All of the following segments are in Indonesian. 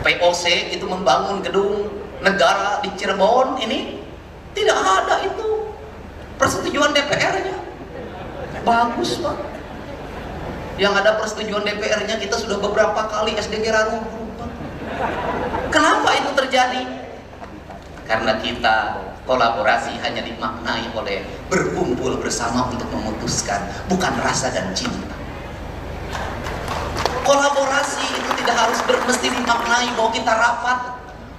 VOC itu membangun gedung negara di Cirebon ini tidak ada itu persetujuan DPR-nya. Bagus Pak. Yang ada persetujuan DPR-nya kita sudah beberapa kali SDG runtuh. Kenapa itu terjadi? Karena kita kolaborasi hanya dimaknai oleh berkumpul bersama untuk memutuskan, bukan rasa dan cinta. Kolaborasi itu tidak harus mesti dimaknai bahwa kita rapat.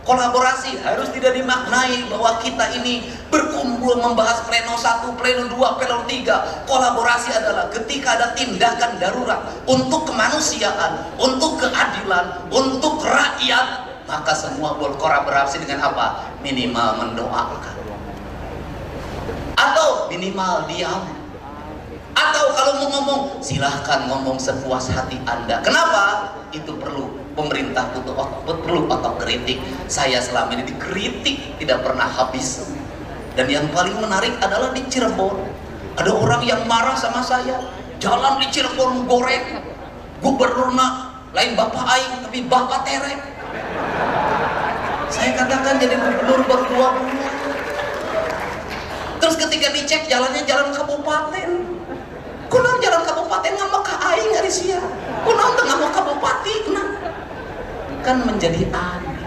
Kolaborasi harus tidak dimaknai bahwa kita ini berkumpul membahas pleno 1, pleno 2, pleno 3. Kolaborasi adalah ketika ada tindakan darurat untuk kemanusiaan, untuk keadilan, untuk rakyat, maka semua berkolaborasi dengan apa? Minimal mendoakan, atau minimal diam, atau kalau mau ngomong silahkan ngomong sepuas hati Anda. Kenapa? Itu perlu pemerintah perlu otokritik. Saya selama ini dikritik tidak pernah habis. Dan yang paling menarik adalah di Cirebon ada orang yang marah sama saya. Jalan di Cirebon goreng, gubernurna lain bapak aing tapi bapak terek. Saya katakan jadi gubernur berdua bulan. Terus ketika dicek jalannya jalan kabupaten, kunaon jalan kabupaten ngama ka aing ari sia, kunaon teu ngama kabupaten nah. Kan menjadi aneh.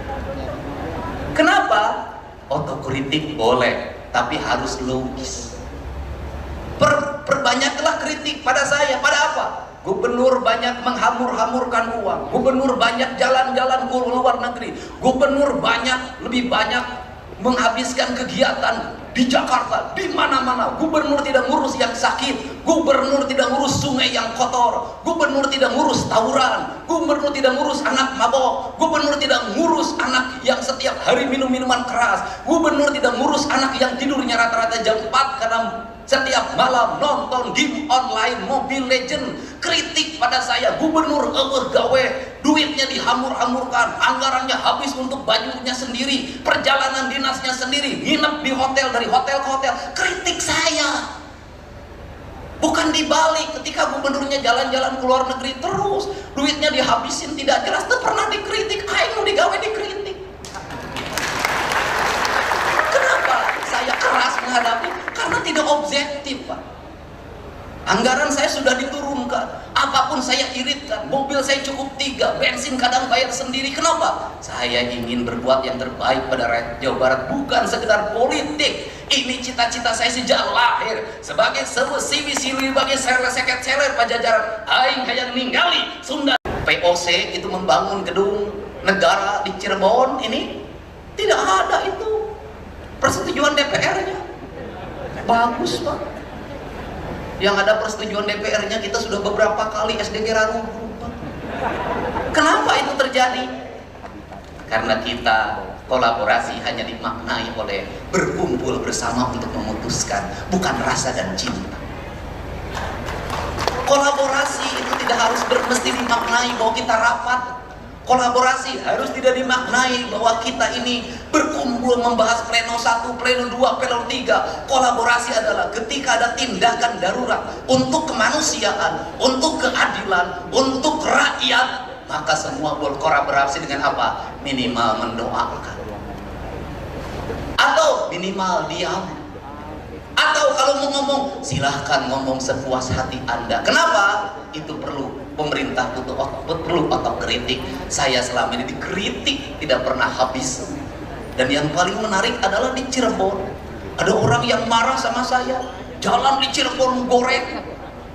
Kenapa? Otokritik boleh, tapi harus logis. Perbanyaklah kritik pada saya. Pada apa? Gubernur banyak menghamur-hamurkan uang, gubernur banyak jalan-jalan ke luar negeri, gubernur lebih banyak menghabiskan kegiatan di Jakarta, di mana-mana. Gubernur tidak ngurus yang sakit, gubernur tidak ngurus sungai yang kotor, gubernur tidak ngurus tawuran, gubernur tidak ngurus anak mabok, gubernur tidak ngurus anak yang setiap hari minum minuman keras, gubernur tidak ngurus anak yang tidurnya rata-rata jam 4 karena setiap malam nonton game online Mobile Legend. Kritik pada saya, gubernur gawe, duitnya dihamur-hamurkan, anggarannya habis untuk bajunya sendiri, perjalanan dinasnya sendiri, nginep di hotel, dari hotel ke hotel. Kritik saya, bukan dibalik. Ketika gubernurnya jalan-jalan ke luar negeri terus, duitnya dihabisin tidak jelas, itu pernah dikritik. Aing mau digawe dikritik. Kenapa saya keras menghadapi? Karena tidak objektif Pak. Anggaran saya sudah diturunkan, apapun saya iritkan, mobil saya cukup 3, bensin kadang bayar sendiri. Kenapa? Saya ingin berbuat yang terbaik pada rakyat Jawa Barat, bukan sekedar politik. Ini cita-cita saya sejak lahir sebagai siwi-siwi bagi seket-seler Pajajaran. Aing hayang ninggali Sunda. VOC itu membangun gedung negara di Cirebon ini tidak ada itu persetujuan DPR-nya. Bagus Pak. Yang ada persetujuan DPR-nya kita sudah beberapa kali SDG runtuh. Kenapa itu terjadi? Karena kita kolaborasi hanya dimaknai oleh berkumpul bersama untuk memutuskan, bukan rasa dan cinta. Kolaborasi itu tidak harus mesti dimaknai bahwa kita rapat. Kolaborasi harus tidak dimaknai bahwa kita ini berkumpul membahas pleno 1, pleno 2, pleno 3. Kolaborasi adalah ketika ada tindakan darurat untuk kemanusiaan, untuk keadilan, untuk rakyat, maka semua berkolaborasi dengan apa? Minimal mendoakan, atau minimal diam, atau kalau mau ngomong silahkan ngomong sepuas hati Anda. Kenapa? Itu perlu pemerintah perlu otokritik. Saya selama ini dikritik tidak pernah habis. Dan yang paling menarik adalah di Cirebon ada orang yang marah sama saya. Jalan di Cirebon goreng,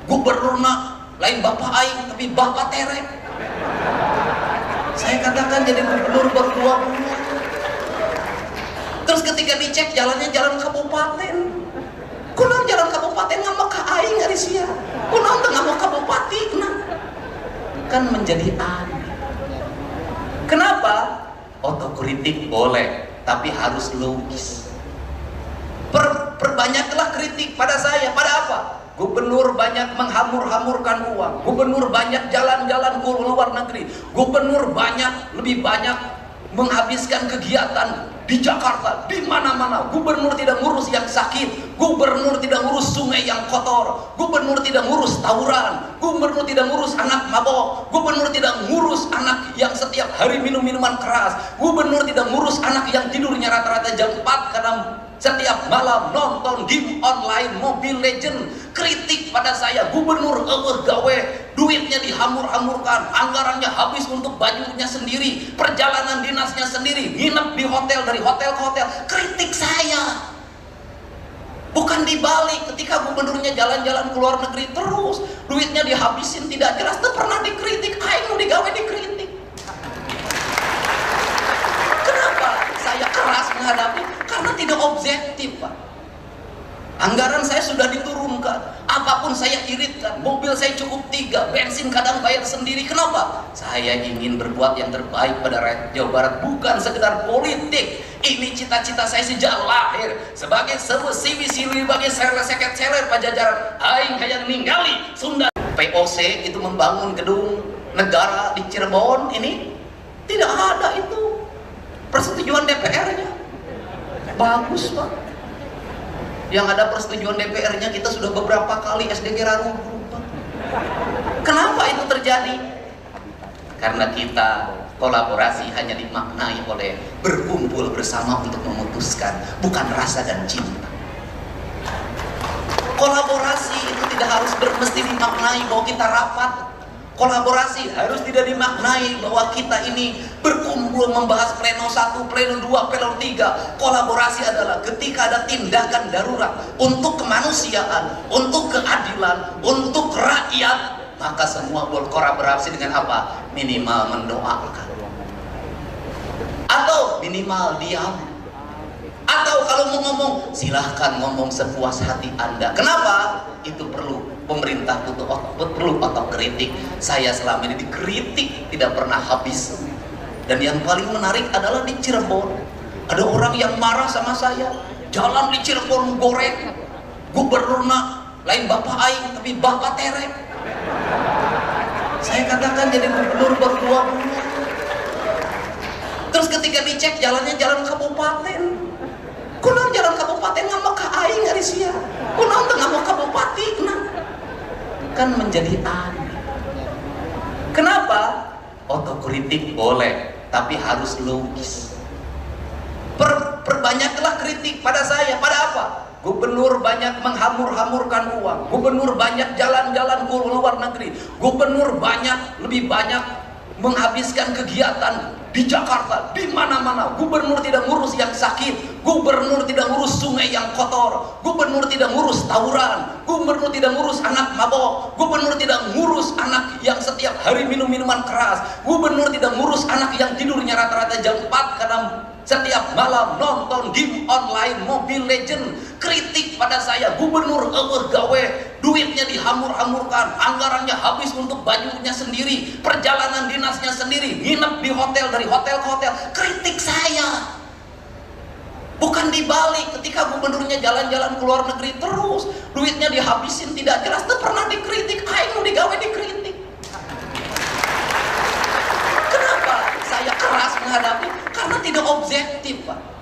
gubernurna lain bapak aing tapi bapak terek. Saya katakan jadi gubernur berdua bulan. Terus ketika dicek jalannya jalan kabupaten, kunaon jalan kabupaten ngama ka aing ari sia, kunaon teu ngama kabupaten nah. Kan menjadi aneh. Kenapa? Otokritik boleh, tapi harus logis. Perbanyaklah kritik pada saya. Pada apa? Gubernur banyak menghamur-hamurkan uang, gubernur banyak jalan-jalan ke luar negeri, gubernur lebih banyak menghabiskan kegiatan di Jakarta, di mana-mana. Gubernur tidak ngurus yang sakit, gubernur tidak ngurus sungai yang kotor, gubernur tidak ngurus tawuran, gubernur tidak ngurus anak mabok, gubernur tidak ngurus anak yang setiap hari minum minuman keras. Gubernur tidak ngurus anak yang tidurnya rata-rata jam 4 karena setiap malam nonton game online Mobile Legend. Kritik pada saya, gubernur gawe, duitnya dihamur-hamurkan, anggarannya habis untuk bajunya sendiri, perjalanan dinasnya sendiri, nginep di hotel, dari hotel ke hotel. Kritik saya. Bukan dibalik, ketika gubernurnya jalan-jalan ke luar negeri terus, duitnya dihabisin tidak jelas, itu pernah dikritik. Aing mau digawe dikritik. Kenapa saya keras menghadapi? Karena tidak objektif, Pak. Anggaran saya sudah diturunkan, apapun saya iritkan, mobil saya cukup 3, bensin kadang bayar sendiri. Kenapa? Saya ingin berbuat yang terbaik pada rakyat Jawa Barat, bukan sekedar politik. Ini cita-cita saya sejak lahir. Sebagai sewesi sili bagi seket-seler Pajajaran, aing hayang ninggali Sunda. POC itu membangun gedung negara di Cirebon, ini tidak ada itu persetujuan DPR-nya. Bagus, Pak. Yang ada persetujuan DPR-nya, kita sudah beberapa kali SDG rubuh. Kenapa itu terjadi? Karena kita kolaborasi hanya dimaknai oleh berkumpul bersama untuk memutuskan, bukan rasa dan cinta. Kolaborasi itu tidak harus mesti dimaknai bahwa kita rapat. Kolaborasi harus tidak dimaknai bahwa kita ini berkumpul membahas pleno 1, pleno 2, pleno 3. Kolaborasi adalah ketika ada tindakan darurat untuk kemanusiaan, untuk keadilan, untuk rakyat, maka semua berkolaborasi dengan apa? Minimal mendoakan, atau minimal diam, atau kalau mau ngomong silahkan ngomong sepuas hati Anda. Kenapa? Itu perlu pemerintah perlu otokritik. Saya selama ini dikritik tidak pernah habis. Dan yang paling menarik adalah di Cirebon, ada orang yang marah sama saya. Jalan di Cirebon goreng, gubernurna lain bapak aing tapi bapak terek. Saya katakan jadi gubernur baru 2 bulan. Terus ketika dicek jalannya jalan kabupaten, kunaon jalan kabupaten ngambek ka aing ari sia, kunaon teu ngambek ka bupati, kan menjadi aneh. Kenapa? Otokritik boleh, tapi harus logis. Perbanyaklah kritik pada saya. Pada apa? Gubernur banyak menghamur-hamurkan uang, gubernur banyak jalan-jalan ke luar negeri, gubernur lebih banyak menghabiskan kegiatan di Jakarta, di mana-mana. Gubernur tidak ngurus yang sakit, gubernur tidak ngurus sungai yang kotor, gubernur tidak ngurus tawuran, gubernur tidak ngurus anak mabok, gubernur tidak ngurus anak yang setiap hari minum minuman keras, gubernur tidak ngurus anak yang tidurnya rata-rata jam 4 karena setiap malam nonton game online Mobile Legend. Kritik pada saya, gubernur gawe, duitnya dihamur-hamurkan, anggarannya habis untuk bajunya sendiri, perjalanan dinasnya sendiri, nginep di hotel, dari hotel ke hotel. Kritik saya. Bukan dibalik, ketika gubernurnya jalan-jalan ke luar negeri terus, duitnya dihabisin tidak jelas, itu pernah dikritik. Aing mau digawe dikritik. Kenapa saya keras menghadapi? Karena tidak objektif, Pak.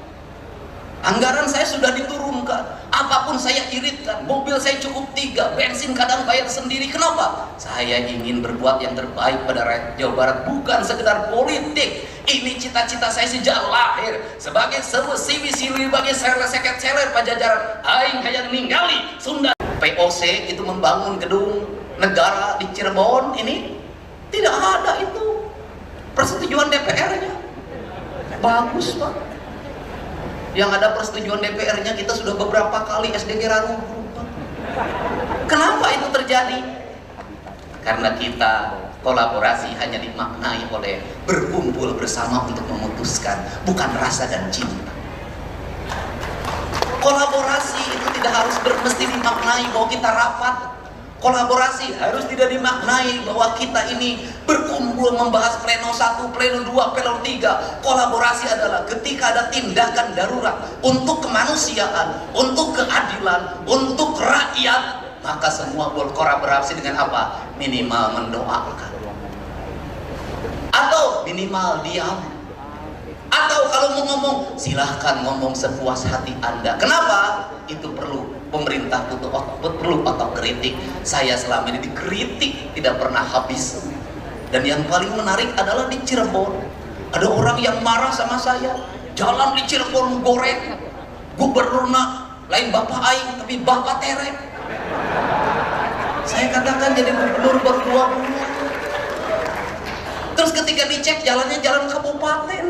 Anggaran saya sudah diturunkan, apapun saya iritkan, mobil saya cukup 3, bensin kadang bayar sendiri. Kenapa? Saya ingin berbuat yang terbaik pada rakyat Jawa Barat, bukan sekedar politik. Ini cita-cita saya sejak lahir. Sebagai sewesi sili bagi seket-seler Pajajaran, aing hayang ninggali Sunda. POC itu membangun gedung negara di Cirebon, ini tidak ada itu persetujuan DPR-nya. Bagus, Pak. Yang ada persetujuan DPR-nya, kita sudah beberapa kali SDG rubuh. Kenapa itu terjadi? Karena kita kolaborasi hanya dimaknai oleh berkumpul bersama untuk memutuskan, bukan rasa dan cinta. Kolaborasi itu tidak harus mesti dimaknai bahwa kita rapat. Kolaborasi harus tidak dimaknai bahwa kita ini berkumpul membahas pleno 1, pleno 2, pleno 3. Kolaborasi adalah ketika ada tindakan darurat untuk kemanusiaan, untuk keadilan, untuk rakyat, maka semua berkolaborasi dengan apa? Minimal mendoakan, atau minimal diam, atau kalau mau ngomong silahkan ngomong sepuas hati Anda. Kenapa? Itu perlu pemerintah perlu otokritik. Saya selama ini dikritik tidak pernah habis. Dan yang paling menarik adalah di Cirebon, Ada orang yang marah sama saya, jalan di Cirebon goreng, gubernurna lain bapak aing tapi bapak terek. Saya katakan jadi gubernur berdua bulan. Terus ketika dicek jalannya jalan kabupaten,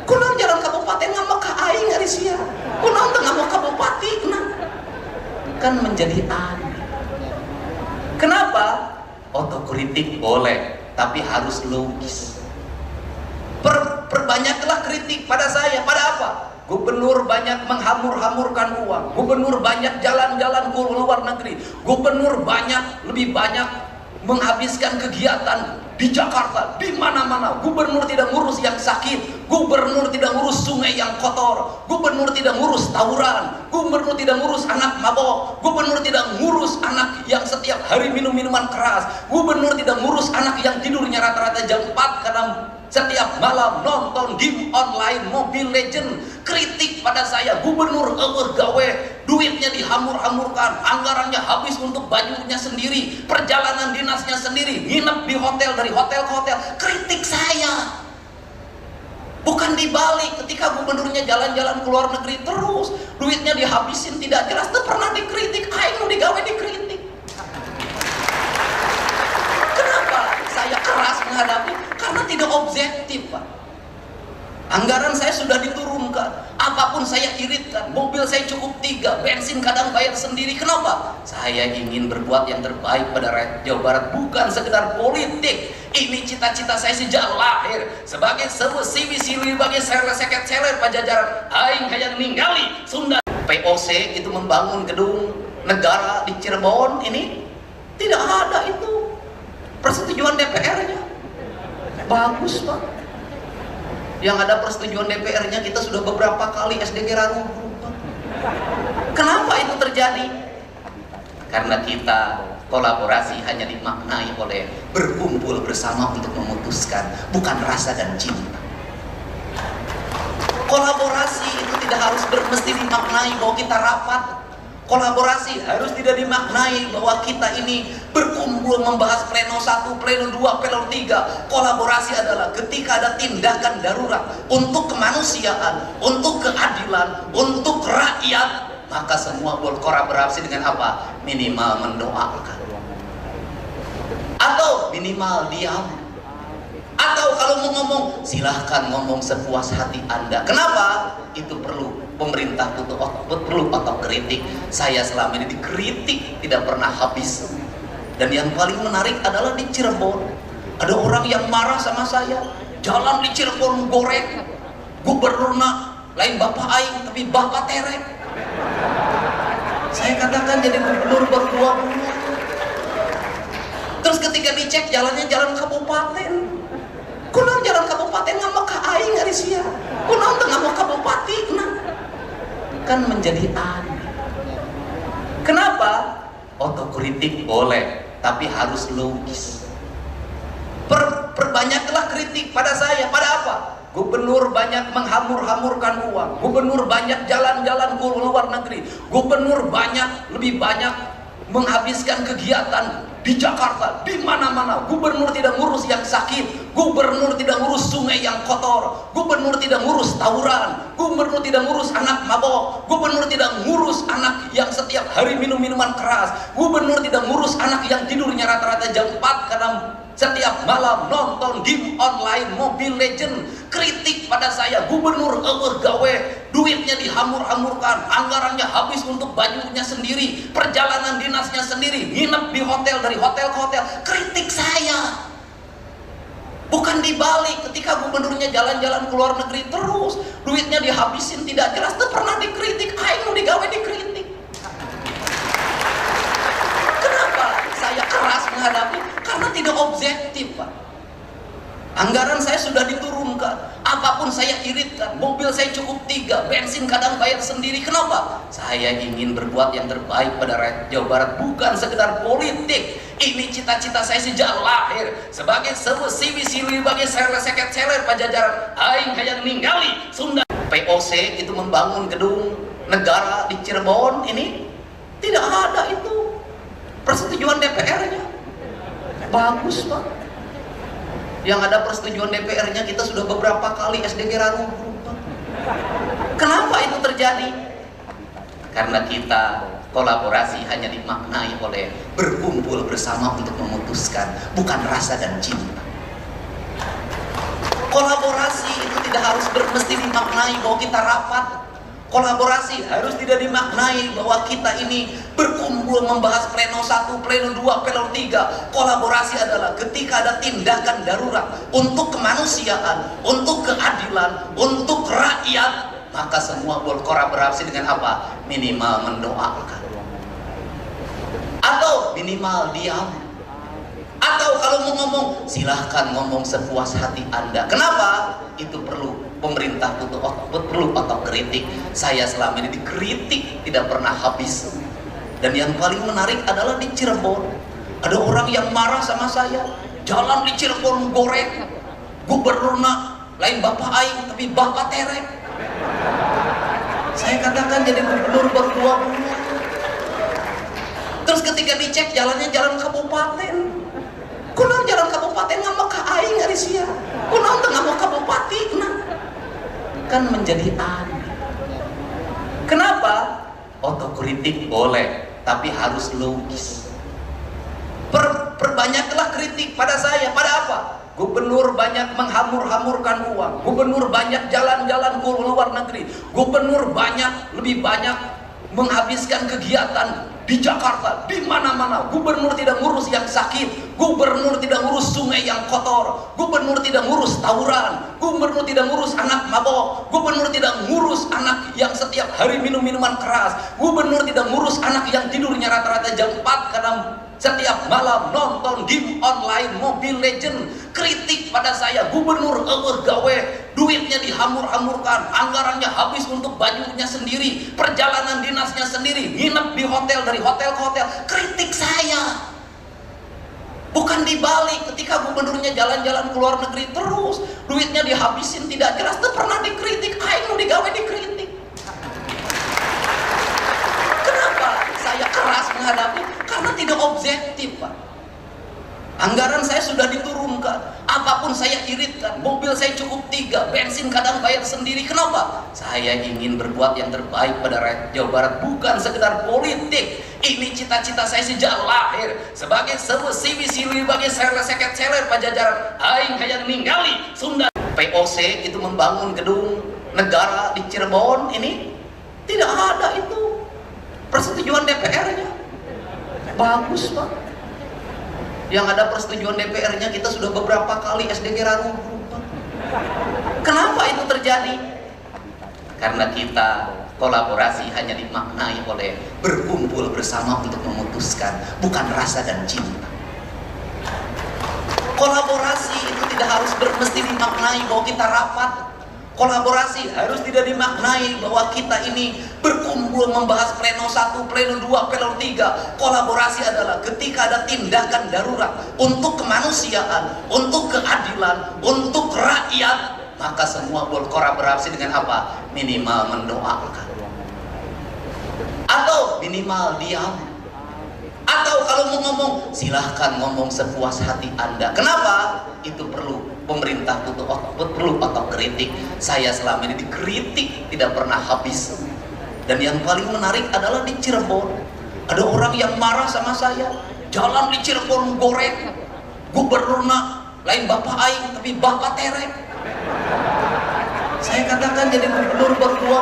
kunaon jalan kabupaten ngama ka aing ari sia, kunaon teu ngama kabupati, kan menjadi aneh. Kenapa? Otokritik boleh, tapi harus logis. Perbanyaklah kritik pada saya. Pada apa? Gubernur banyak menghamur-hamurkan uang, gubernur banyak jalan-jalan ke luar negeri, gubernur lebih banyak menghabiskan kegiatan di Jakarta, di mana-mana. Gubernur tidak ngurus yang sakit, gubernur tidak ngurus sungai yang kotor, gubernur tidak ngurus tawuran, gubernur tidak ngurus anak mabok, gubernur tidak ngurus anak yang setiap hari minum minuman keras, gubernur tidak ngurus anak yang tidurnya rata-rata jam 4 karena setiap malam nonton game online Mobile Legend. Kritik pada saya, gubernur gawe, duitnya dihamur-hamurkan, anggarannya habis untuk bajunya sendiri, perjalanan dinasnya sendiri, nginep di hotel, dari hotel ke hotel. Kritik saya, bukan dibalik. Ketika gubernurnya jalan-jalan ke luar negeri terus, duitnya dihabisin tidak jelas, itu pernah dikritik. Aing nu digawe dikritik. Kenapa saya keras menghadapi? Karena tidak objektif, Pak. Anggaran saya sudah diturunkan, apapun saya iritkan, mobil saya cukup 3, bensin kadang bayar sendiri. Kenapa? Saya ingin berbuat yang terbaik pada rakyat Jawa Barat, bukan sekedar politik. Ini cita-cita saya sejak lahir, sebagai sewesi sili bagi seket-seler Pajajaran. Aing hayang ninggali Sunda. POC itu membangun gedung negara di Cirebon, ini tidak ada itu persetujuan DPR-nya. Bagus, Pak. Yang ada persetujuan DPR-nya kita sudah beberapa kali SDG runtuh. Kenapa itu terjadi? Karena kita kolaborasi hanya dimaknai oleh berkumpul bersama untuk memutuskan, bukan rasa dan cinta. Kolaborasi itu tidak harus mesti dimaknai bahwa kita rapat. Kolaborasi harus tidak dimaknai bahwa kita ini berkumpul membahas pleno 1, pleno 2, pleno 3. Kolaborasi adalah ketika ada tindakan darurat untuk kemanusiaan, untuk keadilan, untuk rakyat, maka semua berkolaborasi dengan apa? Minimal mendoakan, atau minimal diam, atau kalau mau ngomong silahkan ngomong sepuas hati Anda. Kenapa? Itu perlu. Pemerintah perlu otokritik. Saya selama ini dikritik tidak pernah habis. Dan yang paling menarik adalah di Cirebon, ada orang yang marah sama saya, jalan di Cirebon goreng, gubernurna lain bapak aing tapi bapak terek. Saya katakan jadi gubernur berdua bulan. Terus ketika dicek jalannya jalan kabupaten, kunaon jalan kabupaten ngama ka aing ari sia, kunaon teu ngama kabupati, kan menjadi aneh. Kenapa? Otokritik boleh, tapi harus logis. Perbanyaklah kritik pada saya. Pada apa? Gubernur banyak menghamur-hamurkan uang, gubernur banyak jalan-jalan ke luar negeri, gubernur lebih banyak menghabiskan kegiatan di Jakarta, di mana-mana. Gubernur tidak ngurus yang sakit, gubernur tidak ngurus sungai yang kotor, gubernur tidak ngurus tawuran, gubernur tidak ngurus anak mabok, gubernur tidak ngurus anak yang setiap hari minum minuman keras, gubernur tidak ngurus anak yang tidurnya rata-rata jam 4 karena setiap malam nonton game online Mobile Legend. Kritik pada saya, gubernur gawe, duitnya dihamur-hamurkan, anggarannya habis untuk bajunya sendiri, perjalanan dinasnya sendiri, nginep di hotel, dari hotel ke hotel. Kritik saya, bukan dibalik. Ketika gubernurnya jalan-jalan ke luar negeri terus, duitnya dihabisin tidak jelas, itu pernah dikritik. Aing nu digawe dikritik. Kenapa saya keras menghadapi? Karena tidak objektif, Pak. Anggaran saya sudah diturunkan, apapun saya iritkan, mobil saya cukup 3, bensin kadang bayar sendiri. Kenapa? Saya ingin berbuat yang terbaik pada rakyat Jawa Barat, bukan sekedar politik. Ini cita-cita saya sejak lahir, sebagai sewesi sili bagi seket-seler Pajajaran. Aing hayang ninggali Sunda. POC itu membangun gedung negara di Cirebon, ini tidak ada itu persetujuan DPR-nya. Bagus, Pak. Yang ada persetujuan DPR-nya kita sudah beberapa kali SDG runtuh. Kenapa itu terjadi? Karena kita kolaborasi hanya dimaknai oleh berkumpul bersama untuk memutuskan, bukan rasa dan cinta. Kolaborasi itu tidak harus mesti dimaknai bahwa kita rapat. Kolaborasi harus tidak dimaknai bahwa kita ini berkumpul membahas pleno 1, pleno 2, pleno 3. Kolaborasi adalah ketika ada tindakan darurat untuk kemanusiaan, untuk keadilan, untuk rakyat, maka semua berkolaborasi dengan apa? Minimal mendoakan, atau minimal diam, atau kalau mau ngomong silahkan ngomong sepuas hati Anda. Kenapa? Itu perlu pemerintah perlu otokritik. Saya selama ini dikritik tidak pernah habis. Dan yang paling menarik adalah di Cirebon ada orang yang marah sama saya. Jalan di Cirebon goreng, gubernurna lain bapak aing tapi bapak terek. Saya katakan jadi gubernur berdua. Terus ketika dicek jalannya jalan kabupaten, kunaon jalan kabupaten ngama ka aing ari sia, kunaon teu ngama kabupaten, kan menjadi aneh. Kenapa? Otokritik boleh, tapi harus logis. Perbanyaklah kritik pada saya. Pada apa? Gubernur banyak menghamur-hamurkan uang, gubernur banyak jalan-jalan ke luar negeri, gubernur lebih banyak menghabiskan kegiatan di Jakarta, di mana-mana. Gubernur tidak ngurus yang sakit, gubernur tidak ngurus sungai yang kotor, gubernur tidak ngurus tawuran, gubernur tidak ngurus anak mabok, gubernur tidak ngurus anak yang setiap hari minum minuman keras, gubernur tidak ngurus anak yang tidurnya rata-rata jam 4 karena setiap malam nonton game online Mobile Legend. Kritik pada saya, gubernur gawe, duitnya dihamur-hamurkan, anggarannya habis untuk bajunya sendiri, perjalanan dinasnya sendiri, nginep di hotel, dari hotel ke hotel. Kritik saya, bukan dibalik. Ketika gubernurnya jalan-jalan ke luar negeri terus, duitnya dihabisin tidak jelas, itu pernah dikritik. Aing mau digawe dikritik. Kenapa saya keras menghadapi? Karena tidak objektif, Pak. Anggaran saya sudah diturunkan, apapun saya iritkan, mobil saya cukup 3, bensin kadang bayar sendiri. Kenapa? Saya ingin berbuat yang terbaik pada rakyat Jawa Barat, bukan sekedar politik. Ini cita-cita saya sejak lahir. Sebagai sewisi-wisi bagi seket-seler Pajajaran, aing hayang ninggali Sunda. POC itu membangun gedung negara di Cirebon ini tidak ada itu persetujuan DPR-nya. Bagus, Pak. Yang ada persetujuan DPR-nya kita sudah beberapa kali SDG runtuh. Kenapa itu terjadi? Karena kita kolaborasi hanya dimaknai oleh berkumpul bersama untuk memutuskan, bukan rasa dan cinta. Kolaborasi itu tidak harus mesti dimaknai bahwa kita rapat. Kolaborasi harus tidak dimaknai bahwa kita ini berkumpul membahas pleno 1, pleno 2, pleno 3. Kolaborasi adalah ketika ada tindakan darurat untuk kemanusiaan, untuk keadilan, untuk rakyat, maka semua berkolaborasi dengan apa? Minimal mendoakan, atau minimal diam, atau kalau mau ngomong silahkan ngomong sepuas hati Anda. Kenapa? Itu perlu pemerintah perlu otokritik. Saya selama ini dikritik tidak pernah habis. Dan yang paling menarik adalah di Cirebon ada orang yang marah sama saya. Jalan di Cirebon goreng, gubernurna lain bapak aing tapi bapak terek. Saya katakan jadi gubernur berdua.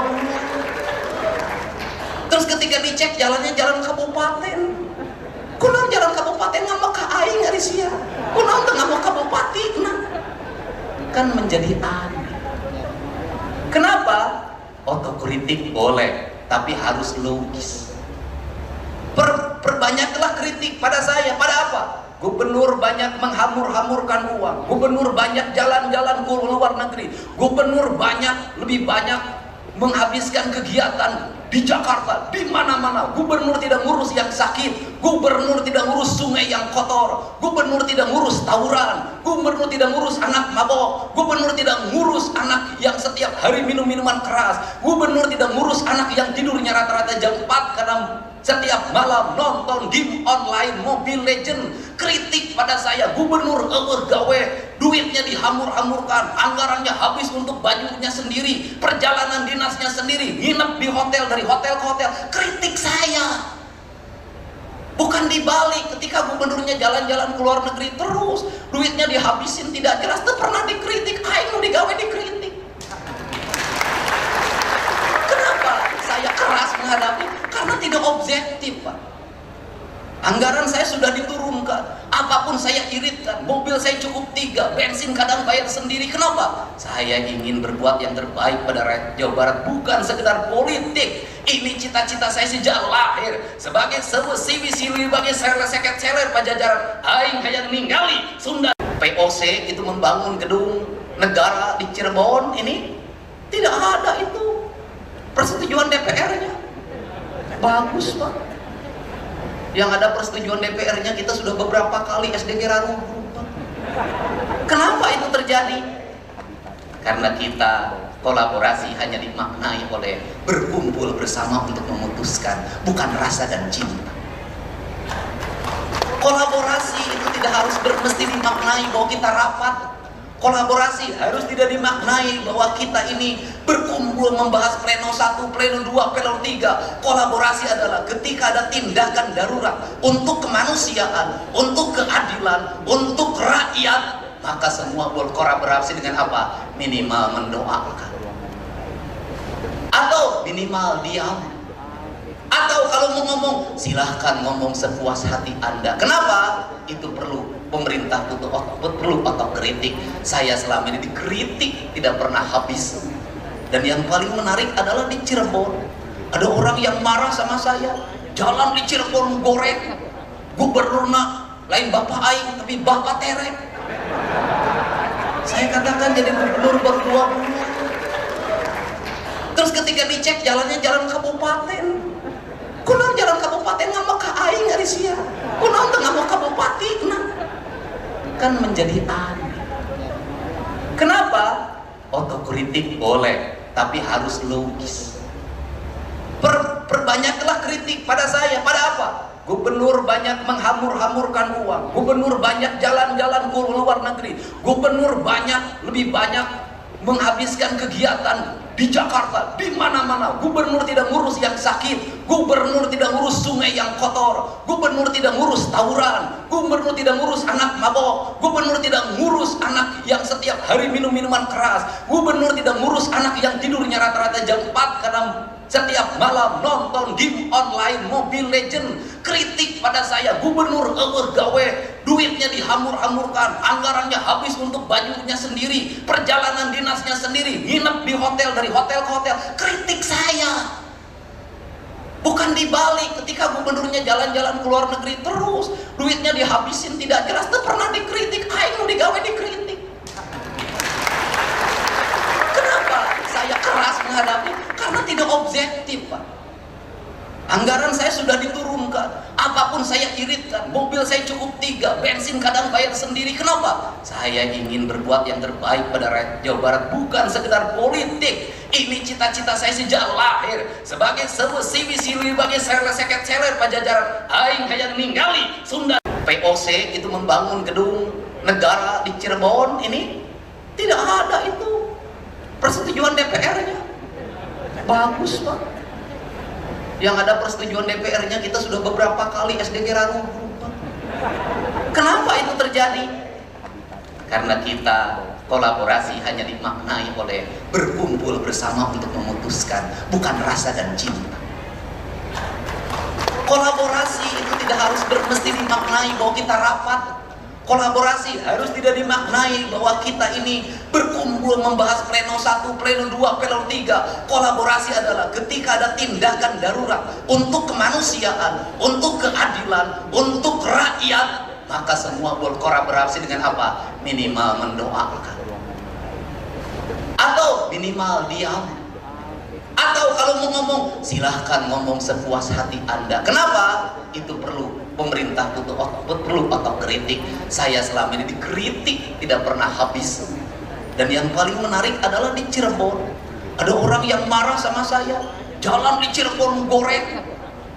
Terus ketika dicek jalannya jalan kabupaten, kunaon jalan kabupaten ngama ka aing ari sia, kunaon teu ngama kabupaten, kan menjadi aneh. Kenapa? Otokritik boleh, tapi harus logis. Perbanyaklah kritik pada saya. Pada apa? Gubernur banyak menghamur-hamurkan uang, gubernur banyak jalan-jalan ke luar negeri, gubernur lebih banyak menghabiskan kegiatan di Jakarta, di mana-mana. Gubernur tidak ngurus yang sakit, gubernur tidak ngurus sungai yang kotor, gubernur tidak ngurus tawuran, gubernur tidak ngurus anak mabok, gubernur tidak ngurus anak yang setiap hari minum minuman keras, gubernur tidak ngurus anak yang tidurnya rata-rata jam 4 karena setiap malam nonton game online Mobile Legend, kritik pada saya, gubernur gawe, duitnya dihamur-hamurkan, anggarannya habis untuk bajunya sendiri, perjalanan dinasnya sendiri, nginep di hotel, dari hotel ke hotel. Kritik saya. Bukan dibalik, ketika gubernurnya jalan-jalan ke luar negeri terus, duitnya dihabisin tidak jelas, itu pernah dikritik, aing nu digawe dikritik. Kenapa saya keras menghadapi? Karena tidak objektif, Pak. Anggaran saya sudah diturunkan, apapun saya iritkan, mobil saya cukup 3, bensin kadang bayar sendiri. Kenapa? Saya ingin berbuat yang terbaik pada rakyat Jawa Barat, bukan sekedar politik. Ini cita-cita saya sejak lahir, sebagai sewesi siwi bagi seket seler Pajajaran. Aing hayang ningali Sunda. POC itu membangun gedung negara di Cirebon, ini tidak ada itu persetujuan DPR-nya. Bagus, Pak. Yang ada persetujuan DPR-nya, kita sudah beberapa kali SDG runtuh. Kenapa itu terjadi? Karena kita kolaborasi hanya dimaknai oleh berkumpul bersama untuk memutuskan, bukan rasa dan cinta. Kolaborasi itu tidak harus mesti dimaknai bahwa kita rapat. Kolaborasi harus tidak dimaknai bahwa kita ini berkumpul membahas pleno 1, pleno 2, pleno 3. Kolaborasi adalah ketika ada tindakan darurat untuk kemanusiaan, untuk keadilan, untuk rakyat, maka semua berkolaborasi dengan apa? Minimal mendoakan, atau minimal diam, atau kalau mau ngomong silahkan ngomong sepuas hati Anda. Kenapa? Itu perlu pemerintah perlu otokritik. Saya selama ini dikritik tidak pernah habis. Dan yang paling menarik adalah di Cirebon, ada orang yang marah sama saya. Jalan di Cirebon goreng, gubernurna lain bapak aing tapi bapak terek. Saya katakan jadi gubernur berdua bulan. Terus ketika dicek jalannya jalan kabupaten, kunaon jalan kabupaten ngama ka aing ari sia, kunaon teu ngama kabupaten, kan menjadi aneh. Kenapa? Otokritik boleh, tapi harus logis. Perbanyaklah kritik pada saya. Pada apa? Gubernur banyak menghamur-hamurkan uang, gubernur banyak jalan-jalan ke luar negeri, gubernur lebih banyak menghabiskan kegiatan di Jakarta, di mana-mana. Gubernur tidak ngurus yang sakit, gubernur tidak ngurus sungai yang kotor, gubernur tidak ngurus tawuran, gubernur tidak ngurus anak mabok, gubernur tidak ngurus anak yang setiap hari minum minuman keras, gubernur tidak ngurus anak yang tidurnya rata-rata jam 4 karena setiap malam nonton game online Mobile Legend. Kritik pada saya, gubernur gawe, duitnya dihamur-hamurkan, anggarannya habis untuk bajunya sendiri, perjalanan dinasnya sendiri, nginep di hotel, dari hotel ke hotel. Kritik saya. Bukan dibalik, ketika gubernurnya jalan-jalan ke luar negeri terus, duitnya dihabisin tidak jelas, itu pernah dikritik, aing nu digawe dikritik. Kenapa saya keras menghadapi? Karena tidak objektif, Pak. Anggaran saya sudah diturunkan, apapun saya iritkan, mobil saya cukup 3, bensin kadang bayar sendiri. Kenapa? Saya ingin berbuat yang terbaik pada rakyat Jawa Barat, bukan sekedar politik. Ini cita-cita saya sejak lahir, sebagai sewesi siwi bagi seket seler Pajajaran. Aing hayang ningali Sunda. POC itu membangun gedung negara di Cirebon, ini tidak ada itu persetujuan DPR-nya. Bagus, Pak. Yang ada persetujuan DPR-nya, kita sudah beberapa kali SDG runtuh. Kenapa itu terjadi? Karena kita kolaborasi hanya dimaknai oleh berkumpul bersama untuk memutuskan, bukan rasa dan cinta. Kolaborasi itu tidak harus mesti dimaknai bahwa kita rapat. Kolaborasi harus tidak dimaknai bahwa kita ini berkumpul membahas pleno 1, pleno 2, pleno 3. Kolaborasi adalah ketika ada tindakan darurat untuk kemanusiaan, untuk keadilan, untuk rakyat, maka semua berkolaborasi dengan apa? Minimal mendoakan, atau minimal diam, atau kalau mau ngomong silahkan ngomong sepuas hati Anda. Kenapa? Itu perlu pemerintah perlu otokritik. Saya selama ini dikritik tidak pernah habis. Dan yang paling menarik adalah di Cirebon, ada orang yang marah sama saya. Jalan di Cirebon goreng,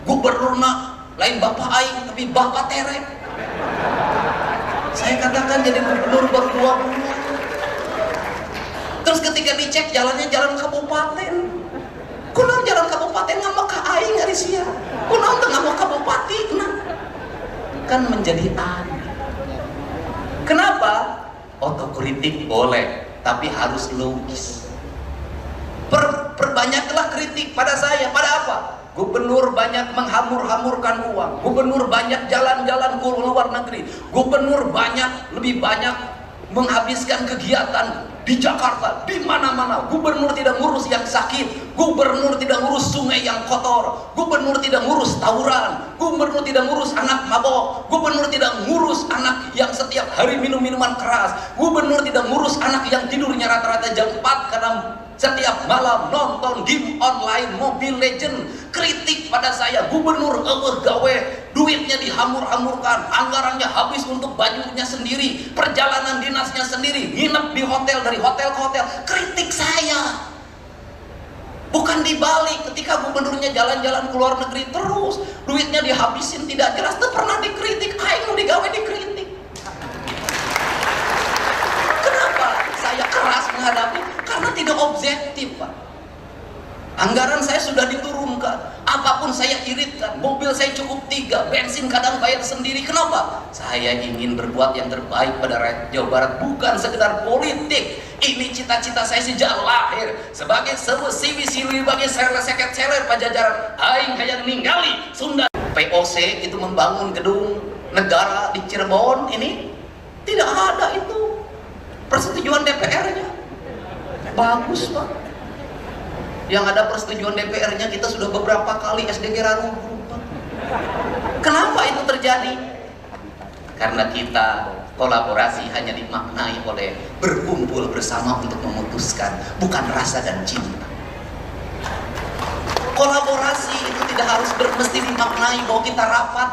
Gubernurna lain bapak aing tapi bapak terek. Saya katakan jadi gubernur baru 2 bulan. Terus ketika dicek jalannya jalan kabupaten, kunaon jalan kabupaten ngama ka aing ari sia, kunaon teu ngama kabupatina, kan menjadi aneh. Kenapa? Otokritik boleh, tapi harus logis. Perbanyaklah kritik pada saya. Pada apa? Gubernur banyak menghamur-hamurkan uang, gubernur banyak jalan-jalan ke luar negeri, gubernur lebih banyak menghabiskan kegiatan di Jakarta, di mana-mana. Gubernur tidak ngurus yang sakit, gubernur tidak ngurus sungai yang kotor, gubernur tidak ngurus tawuran, gubernur tidak ngurus anak mabok, gubernur tidak ngurus anak yang setiap hari minum minuman keras, gubernur tidak ngurus anak yang tidurnya rata-rata jam 4 karena setiap malam nonton game online Mobile Legend. Kritik pada saya, gubernur gawe, duitnya dihamur-hamurkan, anggarannya habis untuk bajunya sendiri, perjalanan dinasnya sendiri, nginep di hotel, dari hotel ke hotel. Kritik saya, bukan dibalik. Ketika gubernurnya jalan-jalan ke luar negeri terus, duitnya dihabisin tidak jelas, itu pernah dikritik. Aing mau digawe dikritik. Kenapa saya keras menghadapi? Karena tidak objektif, Pak. Anggaran saya sudah diturunkan, apapun saya iritkan, mobil saya cukup 3, bensin kadang bayar sendiri. Kenapa? Saya ingin berbuat yang terbaik pada rakyat Jawa Barat, bukan sekedar politik. Ini cita-cita saya sejak lahir. Sebagai sewesi sili bagi seket seler pajajaran, aing hayang ningali Sunda. POC itu membangun gedung negara di Cirebon, ini tidak ada itu persetujuan DPR-nya. Bagus, Pak. Yang ada persetujuan DPR-nya kita sudah beberapa kali SDG runtuh. Kenapa itu terjadi? Karena kita kolaborasi hanya dimaknai oleh berkumpul bersama untuk memutuskan, bukan rasa dan cinta. Kolaborasi itu tidak harus mesti dimaknai bahwa kita rapat.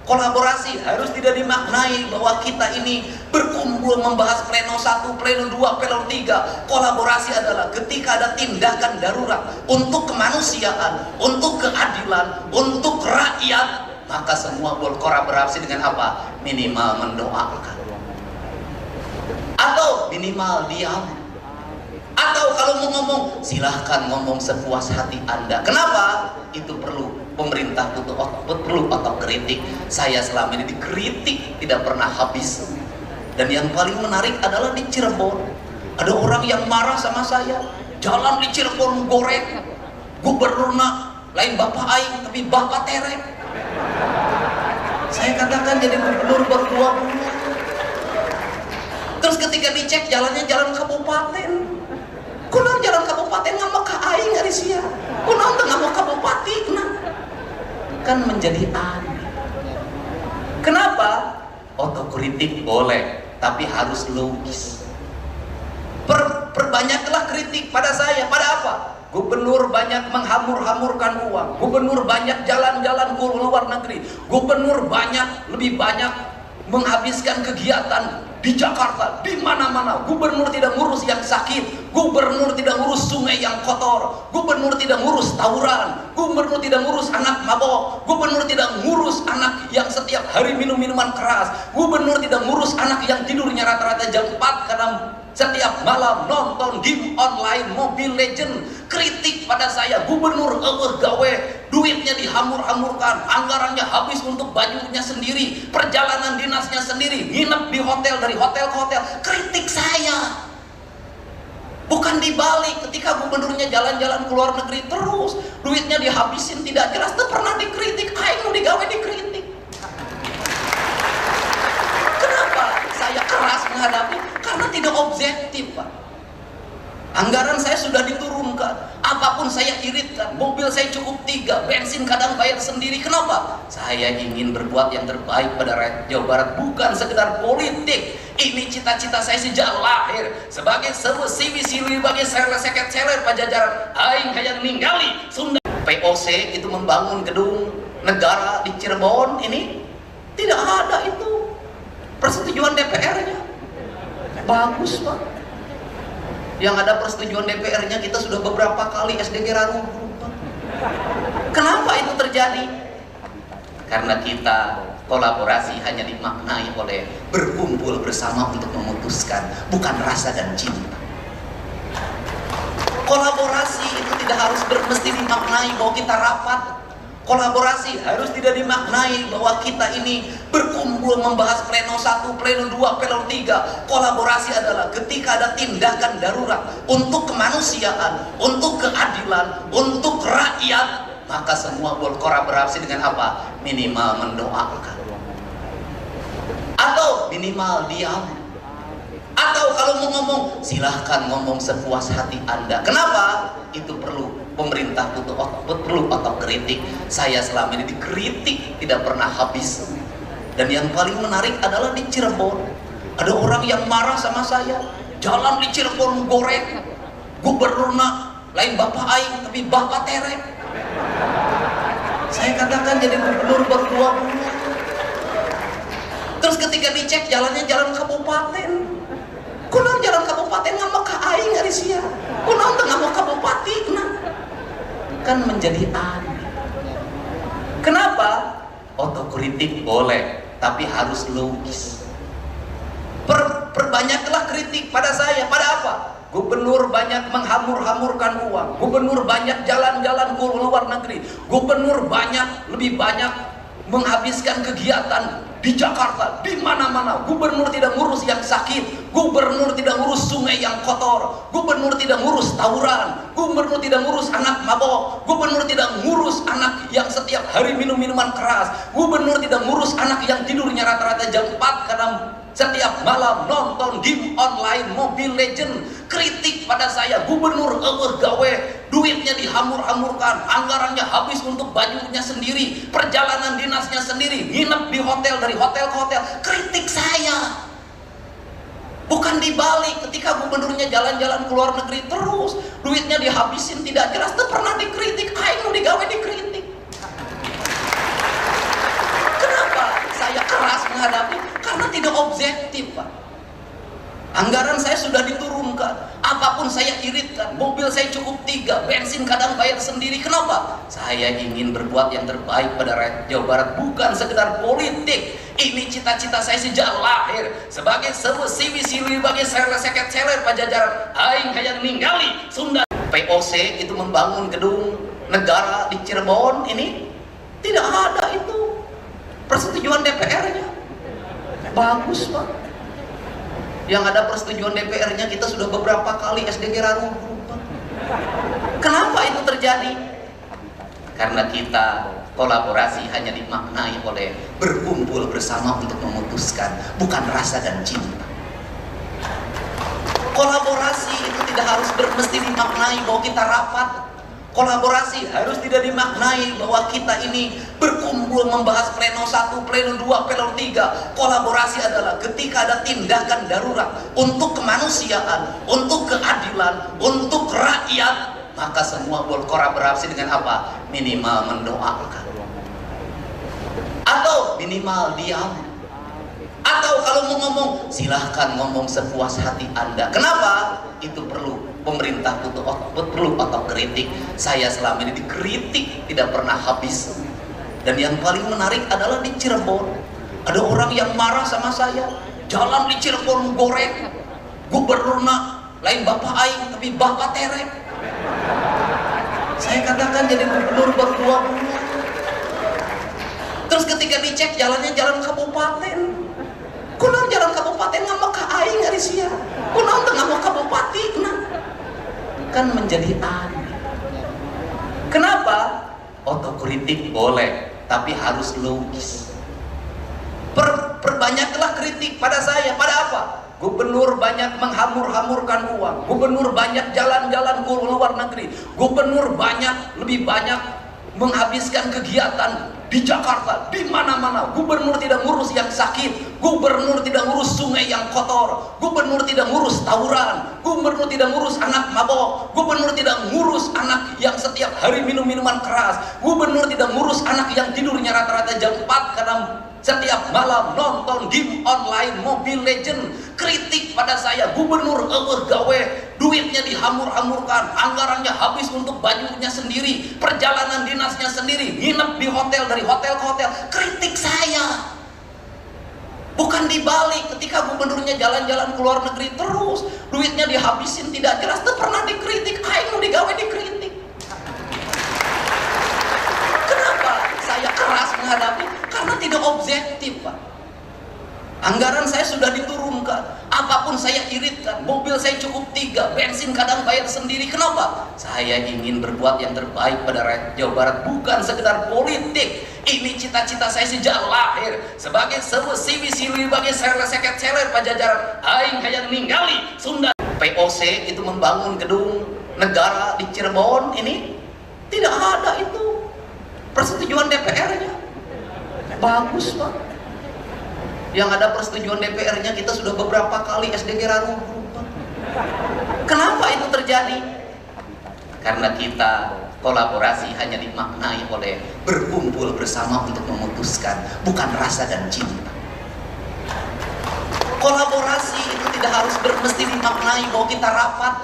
Kolaborasi harus tidak dimaknai bahwa kita ini berkumpul membahas pleno 1, pleno 2, pleno 3. Kolaborasi adalah ketika ada tindakan darurat untuk kemanusiaan, untuk keadilan, untuk rakyat, maka semua berkolaborasi dengan apa? Minimal mendoakan, atau minimal diam, atau kalau mau ngomong silahkan ngomong sepuas hati Anda. Kenapa? Itu perlu pemerintah perlu otokritik. Saya selama ini dikritik tidak pernah habis. Dan yang paling menarik adalah di Cirebon ada orang yang marah sama saya. Jalan di Cirebon goreng, gubernurna lain bapak aing tapi bapak terek. Saya katakan jadi gubernur baru 2 bulan. Terus ketika dicek jalannya jalan kabupaten, kunaon jalan kabupaten ngama ka aing ari sia, kunaon teu ngama kabupatina, kan menjadi aneh. Kenapa? Otokritik boleh, tapi harus logis. Perbanyaklah kritik pada saya. Pada apa? Gubernur banyak menghamur-hamurkan uang, gubernur banyak jalan-jalan ke luar negeri, gubernur lebih banyak menghabiskan kegiatan di Jakarta, di mana-mana. Gubernur tidak ngurus yang sakit, gubernur tidak ngurus sungai yang kotor, gubernur tidak ngurus tawuran, gubernur tidak ngurus anak mabok, gubernur tidak ngurus anak yang setiap hari minum minuman keras, gubernur tidak ngurus anak yang tidurnya rata-rata jam 4 karena setiap malam nonton game online Mobile Legend. Kritik pada saya, gubernur gawe, duitnya dihamur-hamurkan, anggarannya habis untuk bajunya sendiri, perjalanan dinasnya sendiri, nginep di hotel, dari hotel ke hotel. Kritik saya, bukan dibalik. Ketika gubernurnya jalan-jalan ke luar negeri terus, duitnya dihabisin tidak jelas, itu pernah dikritik. Aing mau digawe dikritik. Kenapa saya keras menghadapi? Karena tidak objektif, Pak. Anggaran saya sudah diturunkan, apapun saya iritkan, mobil saya cukup 3, bensin kadang bayar sendiri. Kenapa? Saya ingin berbuat yang terbaik pada rakyat Jawa Barat, bukan sekedar politik. Ini cita-cita saya sejak lahir. Sebagai sewesi sili bagi seket seler pajajaran, aing hayang ningali Sunda. POC itu membangun gedung negara di Cirebon, ini tidak ada itu persetujuan DPR-nya. Bagus, Pak. Yang ada persetujuan DPR-nya kita sudah beberapa kali SDG runtuh. Kenapa itu terjadi? Karena kita kolaborasi hanya dimaknai oleh berkumpul bersama untuk memutuskan, bukan rasa dan cinta. Kolaborasi itu tidak harus mesti dimaknai bahwa kita rapat. Kolaborasi harus tidak dimaknai bahwa kita ini berkumpul membahas pleno 1, pleno 2, pleno 3. Kolaborasi adalah ketika ada tindakan darurat untuk kemanusiaan, untuk keadilan, untuk rakyat, maka semua berkolaborasi dengan apa? Minimal mendoakan, atau minimal diam, atau kalau mau ngomong silahkan ngomong sepuas hati Anda. Kenapa? Itu perlu pemerintah perlu otokritik. Saya selama ini dikritik tidak pernah habis. Dan yang paling menarik adalah di Cirebon ada orang yang marah sama saya. Jalan di Cirebon goreng, gubernurna lain bapak aing tapi bapak terek. Saya katakan jadi gubernur berdua bulan. Terus ketika dicek jalannya jalan kabupaten, kunaon jalan kabupaten ngama ka aing ari sia, kunaon teu ngama kabupatina, kan menjadi aneh. Kenapa? Otokritik boleh, tapi harus logis. Perbanyaklah kritik pada saya. Pada apa? Gubernur banyak menghamur-hamurkan uang, gubernur banyak jalan-jalan ke luar negeri, gubernur lebih banyak menghabiskan kegiatan di Jakarta, di mana-mana. Gubernur tidak ngurus yang sakit, gubernur tidak ngurus sungai yang kotor, gubernur tidak ngurus tawuran, gubernur tidak ngurus anak mabok, gubernur tidak ngurus anak yang setiap hari minum minuman keras, gubernur tidak ngurus anak yang tidurnya rata-rata jam 4 karena setiap malam nonton game online Mobile Legend. Kritik pada saya, gubernur gawe, duitnya dihamur-hamurkan, anggarannya habis untuk bajunya sendiri, perjalanan dinasnya sendiri, nginep di hotel, dari hotel ke hotel. Kritik saya, bukan dibalik. Ketika gubernurnya jalan-jalan ke luar negeri terus, duitnya dihabisin tidak jelas, itu pernah dikritik. Aing mau digawe dikritik. Kenapa saya keras menghadapi? Karena tidak objektif, Pak. Anggaran saya sudah diturunkan, apapun saya iritkan, mobil saya cukup 3, bensin kadang bayar sendiri. Kenapa? Saya ingin berbuat yang terbaik pada rakyat Jawa Barat, bukan sekedar politik. Ini cita-cita saya sejak lahir sebagai siwi-siwi bagi seket-seler Pajajaran. Aing hayang ninggali Sunda. POC itu membangun gedung negara di Cirebon ini tidak ada itu persetujuan DPR-nya. Bagus, Pak. Yang ada persetujuan DPR-nya kita sudah beberapa kali SDG runtuh. Kenapa itu terjadi? Karena kita kolaborasi hanya dimaknai oleh berkumpul bersama untuk memutuskan, bukan rasa dan cinta. Kolaborasi itu tidak harus mesti dimaknai bahwa kita rapat. Kolaborasi harus tidak dimaknai bahwa kita ini berkumpul membahas pleno 1, pleno 2, pleno 3. Kolaborasi adalah ketika ada tindakan darurat untuk kemanusiaan, untuk keadilan, untuk rakyat, maka semua berkolaborasi dengan apa? Minimal mendoakan, atau minimal diam, atau kalau mau ngomong silahkan ngomong sepuas hati Anda. Kenapa? Itu perlu pemerintah perlu otokritik. Saya selama ini dikritik tidak pernah habis. Dan yang paling menarik adalah di Cirebon ada orang yang marah sama saya. Jalan di Cirebon goreng, gubernurna lain bapak aing tapi bapak terek. Saya katakan jadi gubernur berdua bulan. Terus ketika dicek jalannya jalan kabupaten, kunaon jalan kabupaten ngama ka aing ari sia, kunaon teu ngama kabupatina, kan menjadi aneh. Kenapa? Otokritik boleh, tapi harus logis. Perbanyaklah kritik pada saya. Pada apa? Gubernur banyak menghamur-hamurkan uang, gubernur banyak jalan-jalan ke luar negeri, gubernur lebih banyak menghabiskan kegiatan di Jakarta, di mana-mana. Gubernur tidak ngurus yang sakit, gubernur tidak ngurus sungai yang kotor, gubernur tidak ngurus tawuran, gubernur tidak ngurus anak mabok, gubernur tidak ngurus anak yang setiap hari minum minuman keras, gubernur tidak ngurus anak yang tidurnya rata-rata jam 4 karena setiap malam nonton game online Mobile Legend. Kritik pada saya, gubernur gawe, duitnya dihamur-hamurkan, anggarannya habis untuk bajunya sendiri, perjalanan dinasnya sendiri, nginep di hotel, dari hotel ke hotel. Kritik saya. Bukan dibalik, ketika gubernurnya jalan-jalan ke luar negeri terus, duitnya dihabisin tidak jelas, itu pernah dikritik, aing mau digawe dikritik. Kenapa saya keras menghadapi? Karena tidak objektif, Pak. Anggaran saya sudah diturunkan, apapun saya iritkan, mobil saya cukup 3, bensin kadang bayar sendiri. Kenapa? Saya ingin berbuat yang terbaik pada rakyat Jawa Barat, bukan sekedar politik. Ini cita-cita saya sejak lahir, sebagai siwi-siwi bagi seket-seler Pajajaran. Aing hayang ninggali Sunda. POC itu membangun gedung negara di Cirebon, ini tidak ada itu persetujuan DPR-nya. Bagus, Pak. Yang ada persetujuan DPR-nya, kita sudah beberapa kali SDG runtuh. Kenapa itu terjadi? Karena kita kolaborasi hanya dimaknai oleh berkumpul bersama untuk memutuskan, bukan rasa dan cinta. Kolaborasi itu tidak harus mesti dimaknai bahwa kita rapat.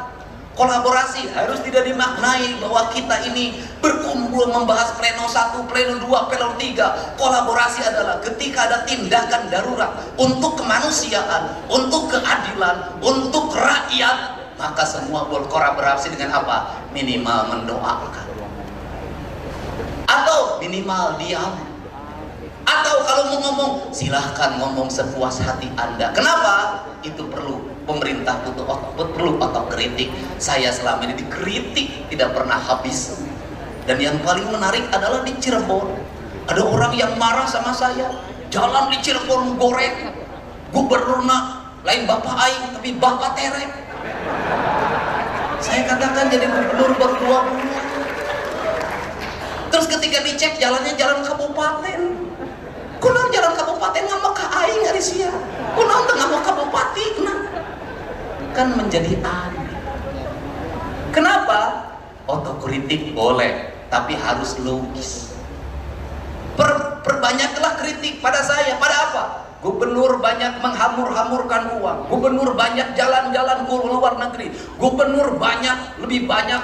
Kolaborasi harus tidak dimaknai bahwa kita ini berkumpul membahas pleno 1, pleno 2, pleno 3. Kolaborasi adalah ketika ada tindakan darurat untuk kemanusiaan, untuk keadilan, untuk rakyat, maka semua berkolaborasi dengan apa? Minimal mendoakan, atau minimal diam, atau kalau mau ngomong silahkan ngomong sepuas hati Anda. Kenapa? Itu perlu. Pemerintah perlu otokritik. Saya selama ini dikritik tidak pernah habis. Dan yang paling menarik adalah di Cirebon, ada orang yang marah sama saya. Jalan di Cirebon goreng, gubernurna lain bapak aing tapi bapak terek. Saya katakan jadi gubernur baru 2 bulan. Terus ketika dicek jalannya jalan kabupaten, kunaon jalan kabupaten ngambek ka aing ari sia, kunaon teu ngambek kabupatina. Kan menjadi aneh. Kenapa? Otokritik boleh, tapi harus logis. Perbanyaklah kritik pada saya. Pada apa? Gubernur banyak menghamur-hamurkan uang, gubernur banyak jalan-jalan ke luar negeri, gubernur lebih banyak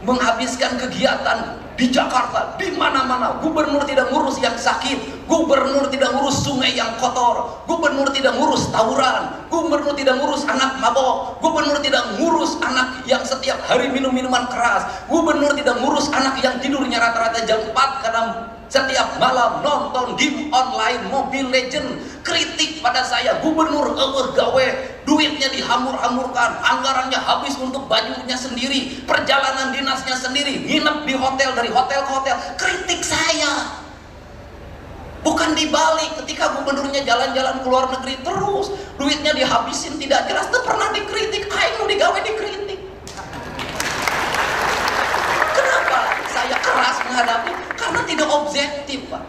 menghabiskan kegiatan di Jakarta, di mana-mana. Gubernur tidak ngurus yang sakit, gubernur tidak ngurus sungai yang kotor, gubernur tidak ngurus tawuran, gubernur tidak ngurus anak mabok, gubernur tidak ngurus anak yang setiap hari minum minuman keras, gubernur tidak ngurus anak yang tidurnya rata-rata jam 4 karena setiap malam nonton game online Mobile Legend. Kritik pada saya, gubernur gawe, duitnya dihamur-hamurkan, anggarannya habis untuk bajunya sendiri, perjalanan dinasnya sendiri, nginep di hotel, dari hotel ke hotel. Kritik saya. Bukan dibalik, ketika gubernurnya jalan-jalan ke luar negeri terus, duitnya dihabisin tidak jelas, itu pernah dikritik, aing mau digawe dikritik. Kenapa saya keras menghadapi? Karena tidak objektif, Pak.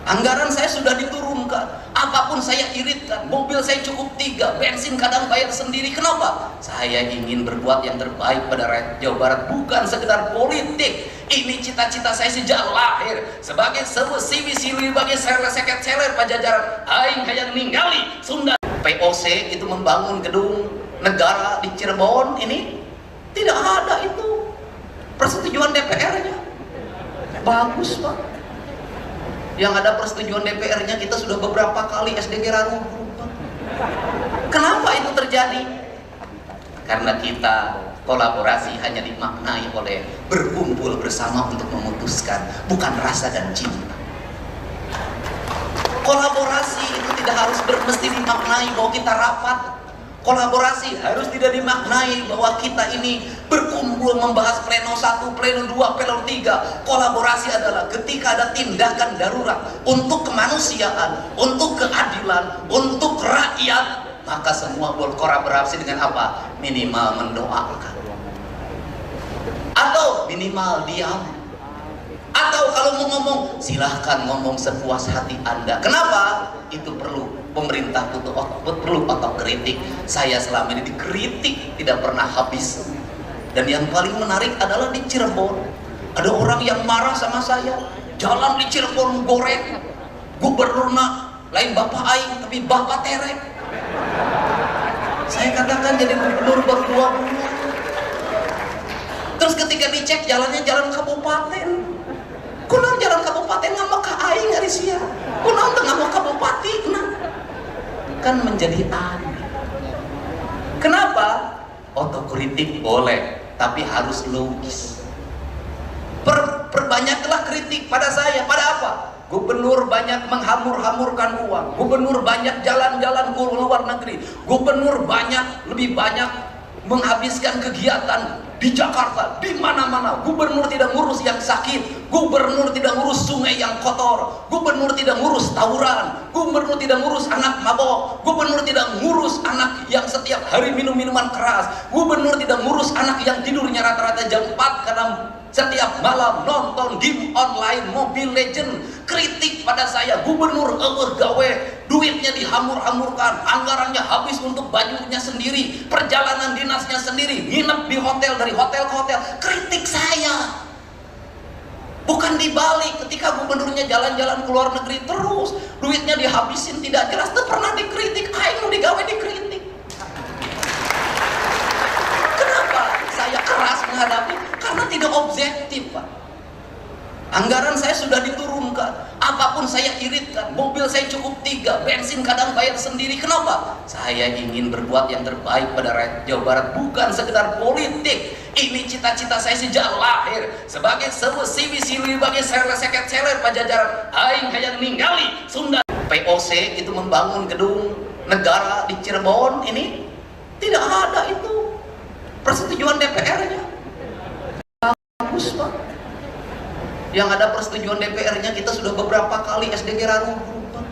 Anggaran saya sudah diturunkan, apapun saya iritkan, mobil saya cukup 3, bensin kadang bayar sendiri. Kenapa? Saya ingin berbuat yang terbaik pada rakyat Jawa Barat, bukan sekedar politik. Ini cita-cita saya sejak lahir, sebagai siwi-siwi bagi seket-seler Pajajaran. Aing hayang ninggali Sunda. POC itu membangun gedung negara di Cirebon, ini tidak ada itu persetujuan DPR-nya. Bagus, Pak. Yang ada persetujuan DPR-nya, kita sudah beberapa kali SDG runtuh. Kenapa itu terjadi? Karena kita kolaborasi hanya dimaknai oleh berkumpul bersama untuk memutuskan, bukan rasa dan cinta. Kolaborasi itu tidak harus mesti dimaknai bahwa kita rapat. Kolaborasi harus tidak dimaknai bahwa kita ini berkumpul membahas pleno 1, pleno 2, pleno 3. Kolaborasi adalah ketika ada tindakan darurat untuk kemanusiaan, untuk keadilan, untuk rakyat, maka semua berkolaborasi dengan apa? Minimal mendoakan, atau minimal diam, atau kalau mau ngomong silahkan ngomong sepuas hati Anda. Kenapa? Itu perlu. Pemerintah perlu otokritik. Saya selama ini dikritik tidak pernah habis. Dan yang paling menarik adalah di Cirebon, ada orang yang marah sama saya. Jalan di Cirebon goreng, gubernurna lain bapak aing tapi bapak terek. Saya katakan jadi gubernur berdua bulan. Terus ketika dicek jalannya jalan kabupaten, kunaon jalan kabupaten nggak ke aing nggak disia, kunaon tengah mau kabupaten, kan menjadi aneh. Kenapa? Otokritik boleh, tapi harus logis. Perbanyaklah kritik pada saya. Pada apa? Gubernur banyak menghamur-hamurkan uang, gubernur banyak jalan-jalan ke luar negeri, gubernur lebih banyak menghabiskan kegiatan di Jakarta, di mana-mana. Gubernur tidak ngurus yang sakit, gubernur tidak ngurus sungai yang kotor, gubernur tidak ngurus tawuran, gubernur tidak ngurus anak mabok, gubernur tidak ngurus anak yang setiap hari minum minuman keras, gubernur tidak ngurus anak yang tidurnya rata-rata jam 4 karena setiap malam nonton game online Mobile Legend. Kritik pada saya, gubernur gawe, duitnya dihamur-hamurkan, anggarannya habis untuk bajunya sendiri, perjalanan dinasnya sendiri, nginep di hotel, dari hotel ke hotel. Kritik saya, bukan dibalik. Ketika gubernurnya jalan-jalan ke luar negeri terus, duitnya dihabisin tidak jelas, itu pernah dikritik. Aing mau digawe dikritik. Kenapa saya keras menghadapi? Karena tidak objektif, Pak. Anggaran saya sudah diturunkan, apapun saya iritkan, mobil saya cukup 3, bensin kadang bayar sendiri. Kenapa? Saya ingin berbuat yang terbaik pada rakyat Jawa Barat, bukan sekedar politik. Ini cita-cita saya sejak lahir sebagai sewisi sebagai seket-seler Pajajaran. Aing hayang ninggali Sunda. POC itu membangun gedung negara di Cirebon, ini tidak ada itu persetujuan DPR-nya. Bagus, Pak. Yang ada persetujuan DPR-nya kita sudah beberapa kali SDG runtuh.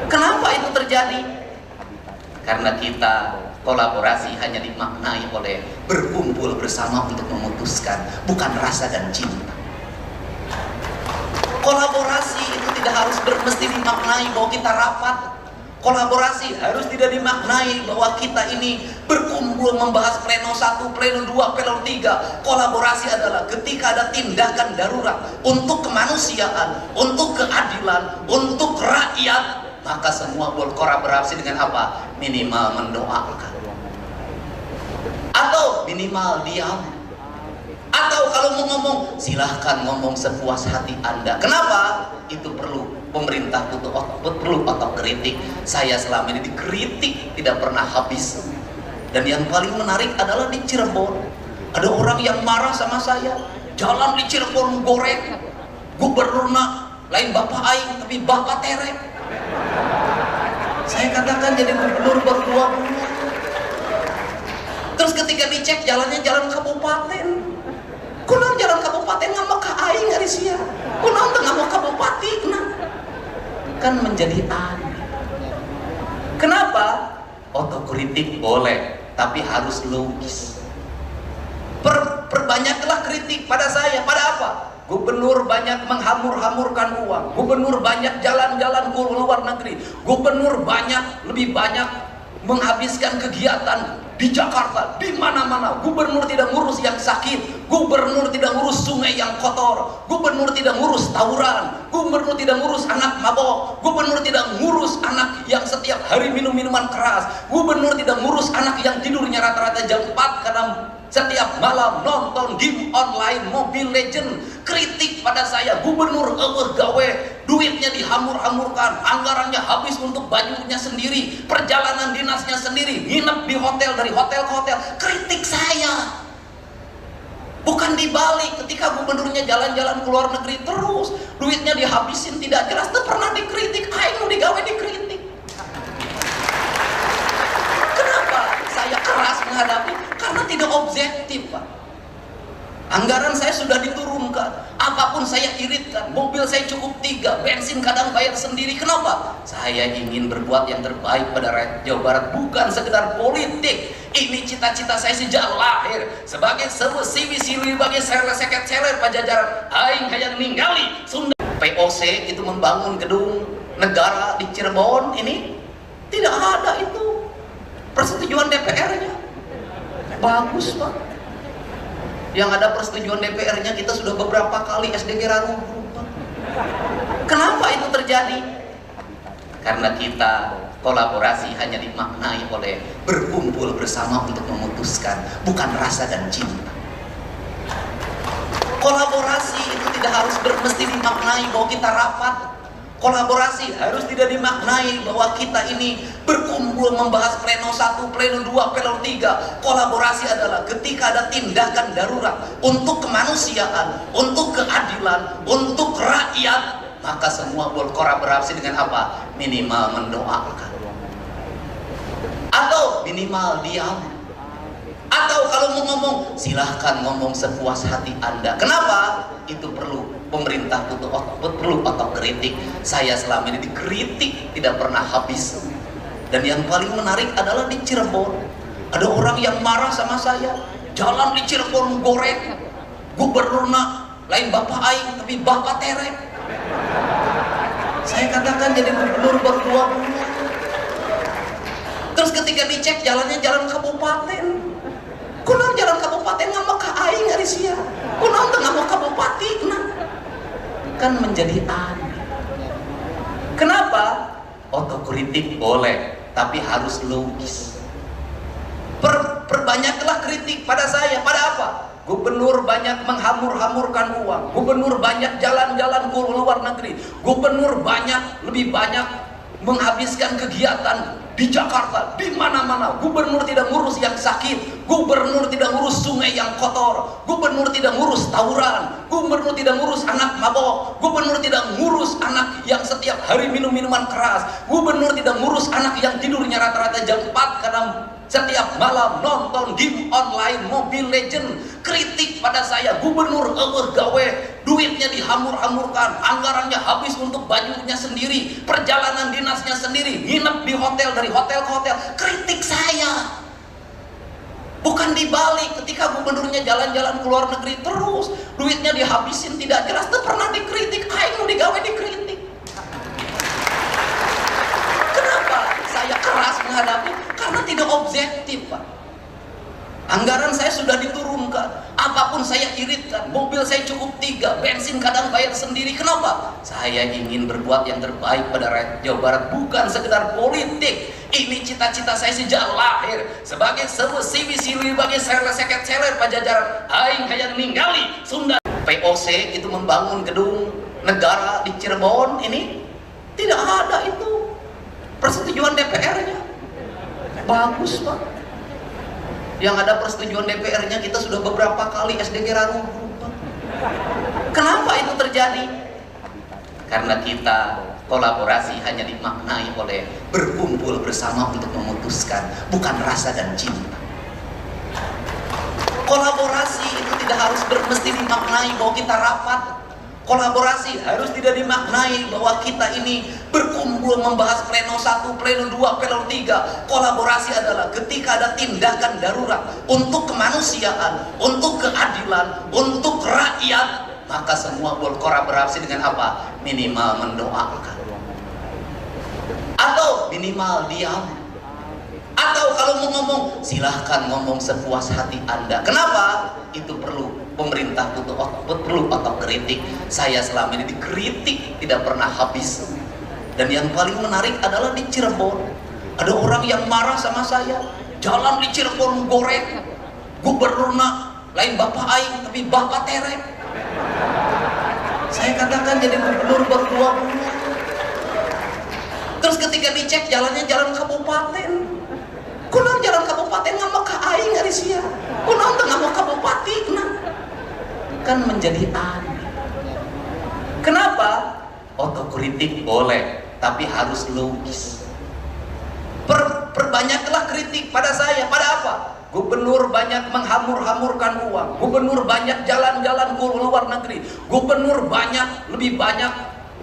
Kenapa itu terjadi? Karena kita kolaborasi hanya dimaknai oleh berkumpul bersama untuk memutuskan, bukan rasa dan cinta. Kolaborasi itu tidak harus mesti dimaknai bahwa kita rapat. Kolaborasi harus tidak dimaknai bahwa kita ini berkumpul membahas pleno 1, pleno 2, pleno 3. Kolaborasi adalah ketika ada tindakan darurat untuk kemanusiaan, untuk keadilan, untuk rakyat, maka semua berkolaborasi dengan apa? Minimal mendoakan, atau minimal diam, atau kalau mau ngomong silahkan ngomong sepuas hati Anda. Kenapa? Itu perlu. Pemerintah perlu otokritik. Saya selama ini dikritik tidak pernah habis. Dan yang paling menarik adalah di Cirebon, ada orang yang marah sama saya. Jalan di Cirebon goreng, gubernurna lain bapak aing tapi bapak terek. Saya katakan jadi gubernur berdua bulan. Terus ketika dicek jalannya jalan kabupaten, kunaon jalan kabupaten nggak ke aing nggak disia, kunaon tengah mau kabupaten, kan menjadi aneh. Kenapa? Otokritik boleh, tapi harus logis. Perbanyaklah kritik pada saya. Pada apa? Gubernur banyak menghamur-hamurkan uang, gubernur banyak jalan-jalan ke luar negeri, gubernur lebih banyak menghabiskan kegiatan di Jakarta, di mana-mana. Gubernur tidak ngurus yang sakit, gubernur tidak ngurus sungai yang kotor, gubernur tidak ngurus tawuran, gubernur tidak ngurus anak mabok, gubernur tidak ngurus anak yang setiap hari minum minuman keras, gubernur tidak ngurus anak yang tidurnya rata-rata jam 4 karena setiap malam nonton game online Mobile Legend. Kritik pada saya, gubernur gawe, duitnya dihamur-hamurkan, anggarannya habis untuk bajunya sendiri, perjalanan dinasnya sendiri, nginep di hotel, dari hotel ke hotel. Kritik saya, bukan dibalik. Ketika gubernurnya jalan-jalan ke luar negeri terus, duitnya dihabisin tidak jelas, itu pernah dikritik. Aing mau digawe dikritik. Kenapa saya keras menghadapi? Karena tidak objektif, Pak. Anggaran saya sudah diturunkan, apapun saya iritkan, mobil saya cukup 3, bensin kadang bayar sendiri. Kenapa? Saya ingin berbuat yang terbaik pada rakyat Jawa Barat, bukan sekedar politik. Ini cita-cita saya sejak lahir sebagai sewisi sebagai seket-seler Pajajaran. Aing hayang ninggali Sunda. POC itu membangun gedung negara di Cirebon, ini tidak ada itu persetujuan DPR-nya. Bagus, Pak. Yang ada persetujuan DPR-nya kita sudah beberapa kali SDG runtuh. Kenapa itu terjadi? Karena kita kolaborasi hanya dimaknai oleh berkumpul bersama untuk memutuskan, bukan rasa dan cinta. Kolaborasi itu tidak harus mesti dimaknai bahwa kita rapat. Kolaborasi harus tidak dimaknai bahwa kita ini berkumpul membahas pleno 1, pleno 2, pleno 3. Kolaborasi adalah ketika ada tindakan darurat untuk kemanusiaan, untuk keadilan, untuk rakyat, maka semua berkolaborasi dengan apa? Minimal mendoakan, atau minimal diam, atau kalau mau ngomong silahkan ngomong sepuas hati Anda. Kenapa? Itu perlu pemerintah perlu otokritik. Saya selama ini dikritik tidak pernah habis. Dan yang paling menarik adalah di Cirebon ada orang yang marah sama saya. Jalan di Cirebon goreng, gubernurna lain bapak aing tapi bapak terek. Saya katakan jadi gubernur berdua. Terus ketika dicek jalannya jalan kabupaten, kunaon jalan kabupaten ngama ka aing ari sia, kunaon teu ngama kabupatina, kan menjadi aneh. Kenapa? Otokritik boleh, tapi harus logis. Perbanyaklah kritik pada saya. Pada apa? Gubernur banyak menghamur-hamurkan uang, gubernur banyak jalan-jalan ke luar negeri, gubernur lebih banyak menghabiskan kegiatan di Jakarta, di mana-mana. Gubernur tidak ngurus yang sakit, gubernur tidak ngurus sungai yang kotor, gubernur tidak ngurus tawuran, gubernur tidak ngurus anak mabok, gubernur tidak ngurus anak yang setiap hari minum minuman keras, gubernur tidak ngurus anak yang tidurnya rata-rata jam 4 karena setiap malam nonton game online Mobile Legend. Kritik pada saya, gubernur gawe, duitnya dihamur-hamurkan, anggarannya habis untuk bajunya sendiri, perjalanan dinasnya sendiri, nginep di hotel, dari hotel ke hotel. Kritik saya, bukan dibalik. Ketika gubernurnya jalan-jalan ke luar negeri terus, duitnya dihabisin tidak jelas, itu pernah dikritik. Aing mau digawe dikritik. Kenapa saya keras menghadapi? Karena tidak objektif, Pak. Anggaran saya sudah diturunkan, apapun saya iritkan. Mobil saya cukup 3, bensin kadang bayar sendiri. Kenapa? Saya ingin berbuat yang terbaik pada rakyat Jawa Barat, bukan sekedar politik. Ini cita-cita saya sejak lahir. Sebagai sewesi sili bagi seket seler pajajaran, aing hayang ningali Sunda. POC itu membangun gedung negara di Cirebon ini tidak ada itu persetujuan DPR-nya. Bagus, Pak. Yang ada persetujuan DPR-nya kita sudah beberapa kali SDG runtuh. Kenapa itu terjadi? Karena kita kolaborasi hanya dimaknai oleh berkumpul bersama untuk memutuskan, bukan rasa dan cinta. Kolaborasi itu tidak harus mesti dimaknai bahwa kita rapat. Kolaborasi harus tidak dimaknai bahwa kita ini berkumpul membahas pleno 1, pleno 2, pleno 3. Kolaborasi adalah ketika ada tindakan darurat untuk kemanusiaan, untuk keadilan, untuk rakyat, maka semua berkolaborasi dengan apa? Minimal mendoakan, atau minimal diam, atau kalau mau ngomong silahkan ngomong sepuas hati Anda. Kenapa? Itu perlu pemerintah perlu otokritik. Saya selama ini dikritik tidak pernah habis. Dan yang paling menarik adalah di Cirebon ada orang yang marah sama saya. Jalan di Cirebon goreng, gubernurna lain bapak aing tapi bapak terek. Saya katakan jadi gubernur berdua. Terus ketika dicek jalannya jalan kabupaten, kunaon jalan kabupaten ngama ka aing ari sia, kunaon teu ngama kabupatina, kan menjadi aneh. Kenapa? Otokritik boleh, tapi harus logis. Perbanyaklah kritik pada saya. Pada apa? Gubernur banyak menghamur-hamurkan uang, gubernur banyak jalan-jalan ke luar negeri, gubernur lebih banyak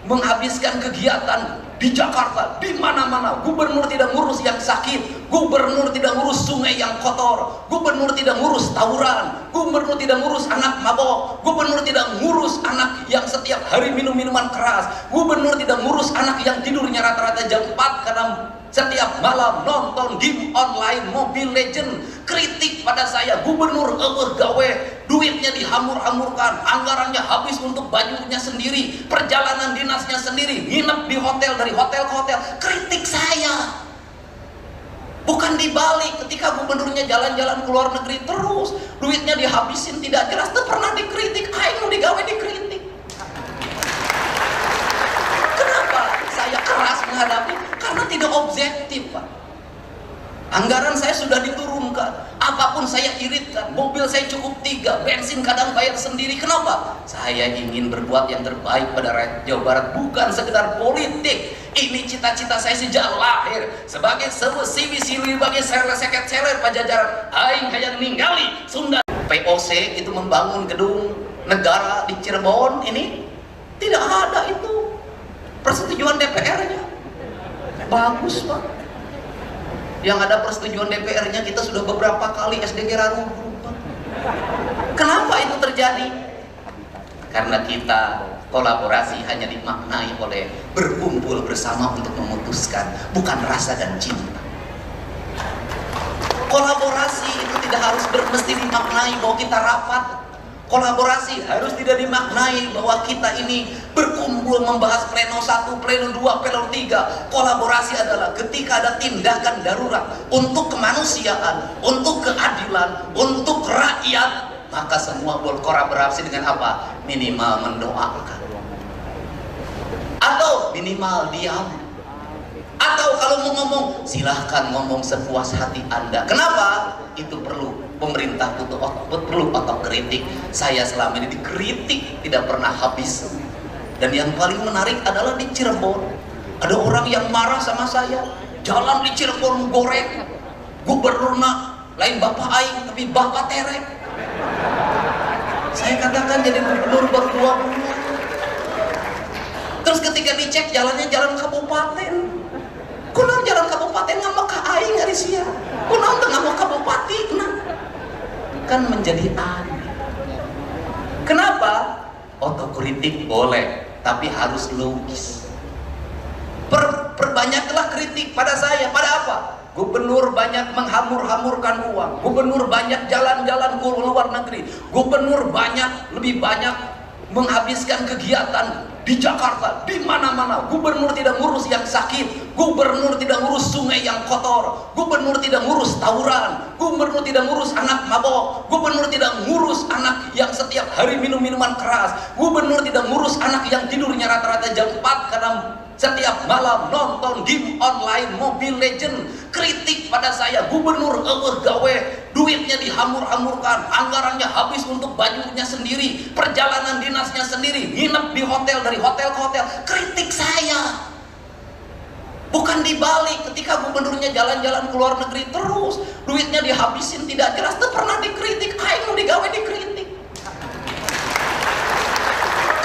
menghabiskan kegiatan di Jakarta, di mana-mana. Gubernur tidak ngurus yang sakit, gubernur tidak ngurus sungai yang kotor, gubernur tidak ngurus tawuran, gubernur tidak ngurus anak mabok, gubernur tidak ngurus anak yang setiap hari minum minuman keras, gubernur tidak ngurus anak yang tidurnya rata-rata jam 4 karena setiap malam nonton game online Mobile Legend. Kritik pada saya, gubernur gawe, duitnya dihamur-hamurkan, anggarannya habis untuk bajunya sendiri, perjalanan dinasnya sendiri, nginep di hotel, dari hotel ke hotel. Kritik saya, Bukan dibalik, ketika gubernurnya jalan-jalan ke luar negeri terus, duitnya dihabisin tidak jelas, itu pernah dikritik, aing mau digawe dikritik. Kenapa saya keras menghadapi? Karena tidak objektif, Pak. Anggaran saya sudah diturunkan, apapun saya iritkan, mobil saya cukup 3, bensin kadang bayar sendiri. Kenapa? Saya ingin berbuat yang terbaik pada rakyat Jawa Barat, bukan sekedar politik. Ini cita-cita saya sejak lahir, sebagai sewisi sebagai seket-seler Pajajaran. Aing hayang ninggali Sunda. POC itu membangun gedung negara di Cirebon, ini tidak ada itu persetujuan DPR-nya. Bagus, Pak. Yang ada persetujuan DPR-nya kita sudah beberapa kali SDG runtuh. Kenapa itu terjadi? Karena kita kolaborasi hanya dimaknai oleh berkumpul bersama untuk memutuskan, bukan rasa dan cinta. Kolaborasi itu tidak harus mesti dimaknai bahwa kita rapat. Kolaborasi harus tidak dimaknai bahwa kita ini berkumpul membahas pleno 1, pleno 2, pleno 3. Kolaborasi adalah ketika ada tindakan darurat untuk kemanusiaan, untuk keadilan, untuk rakyat, maka semua berkolaborasi dengan apa? Minimal mendoakan, atau minimal diam, atau kalau mau ngomong silahkan ngomong sepuas hati Anda. Kenapa? Itu perlu pemerintah perlu otokritik. Saya selama ini dikritik tidak pernah habis. Dan yang paling menarik adalah di Cirebon, ada orang yang marah sama saya. Jalan di Cirebon goreng, gubernurna lain bapak aing tapi bapak terek. Saya katakan jadi gubernur berdua bulan. Terus ketika dicek jalannya jalan kabupaten, kunaon jalan kabupaten ngama ka aing ari sia, kunaon teu ngama kabupatina, kan menjadi aneh. Kenapa? Otokritik boleh, tapi harus logis. Perbanyaklah kritik pada saya. Pada apa? Gubernur banyak menghamur-hamurkan uang, gubernur banyak jalan-jalan ke luar negeri, gubernur lebih banyak menghabiskan kegiatan di Jakarta, di mana-mana. Gubernur tidak ngurus yang sakit, gubernur tidak ngurus sungai yang kotor, gubernur tidak ngurus tawuran, gubernur tidak ngurus anak mabok, gubernur tidak ngurus anak yang setiap hari minum minuman keras, gubernur tidak ngurus anak yang tidurnya rata-rata jam 4 karena setiap malam nonton game online Mobile Legend. Kritik pada saya, gubernur gawe, duitnya dihamur-hamurkan, anggarannya habis untuk bajunya sendiri, perjalanan dinasnya sendiri, nginep di hotel, dari hotel ke hotel. Kritik saya, bukan dibalik, ketika gubernurnya jalan-jalan ke luar negeri terus, duitnya dihabisin tidak jelas, itu pernah dikritik, aing mau digawe dikritik.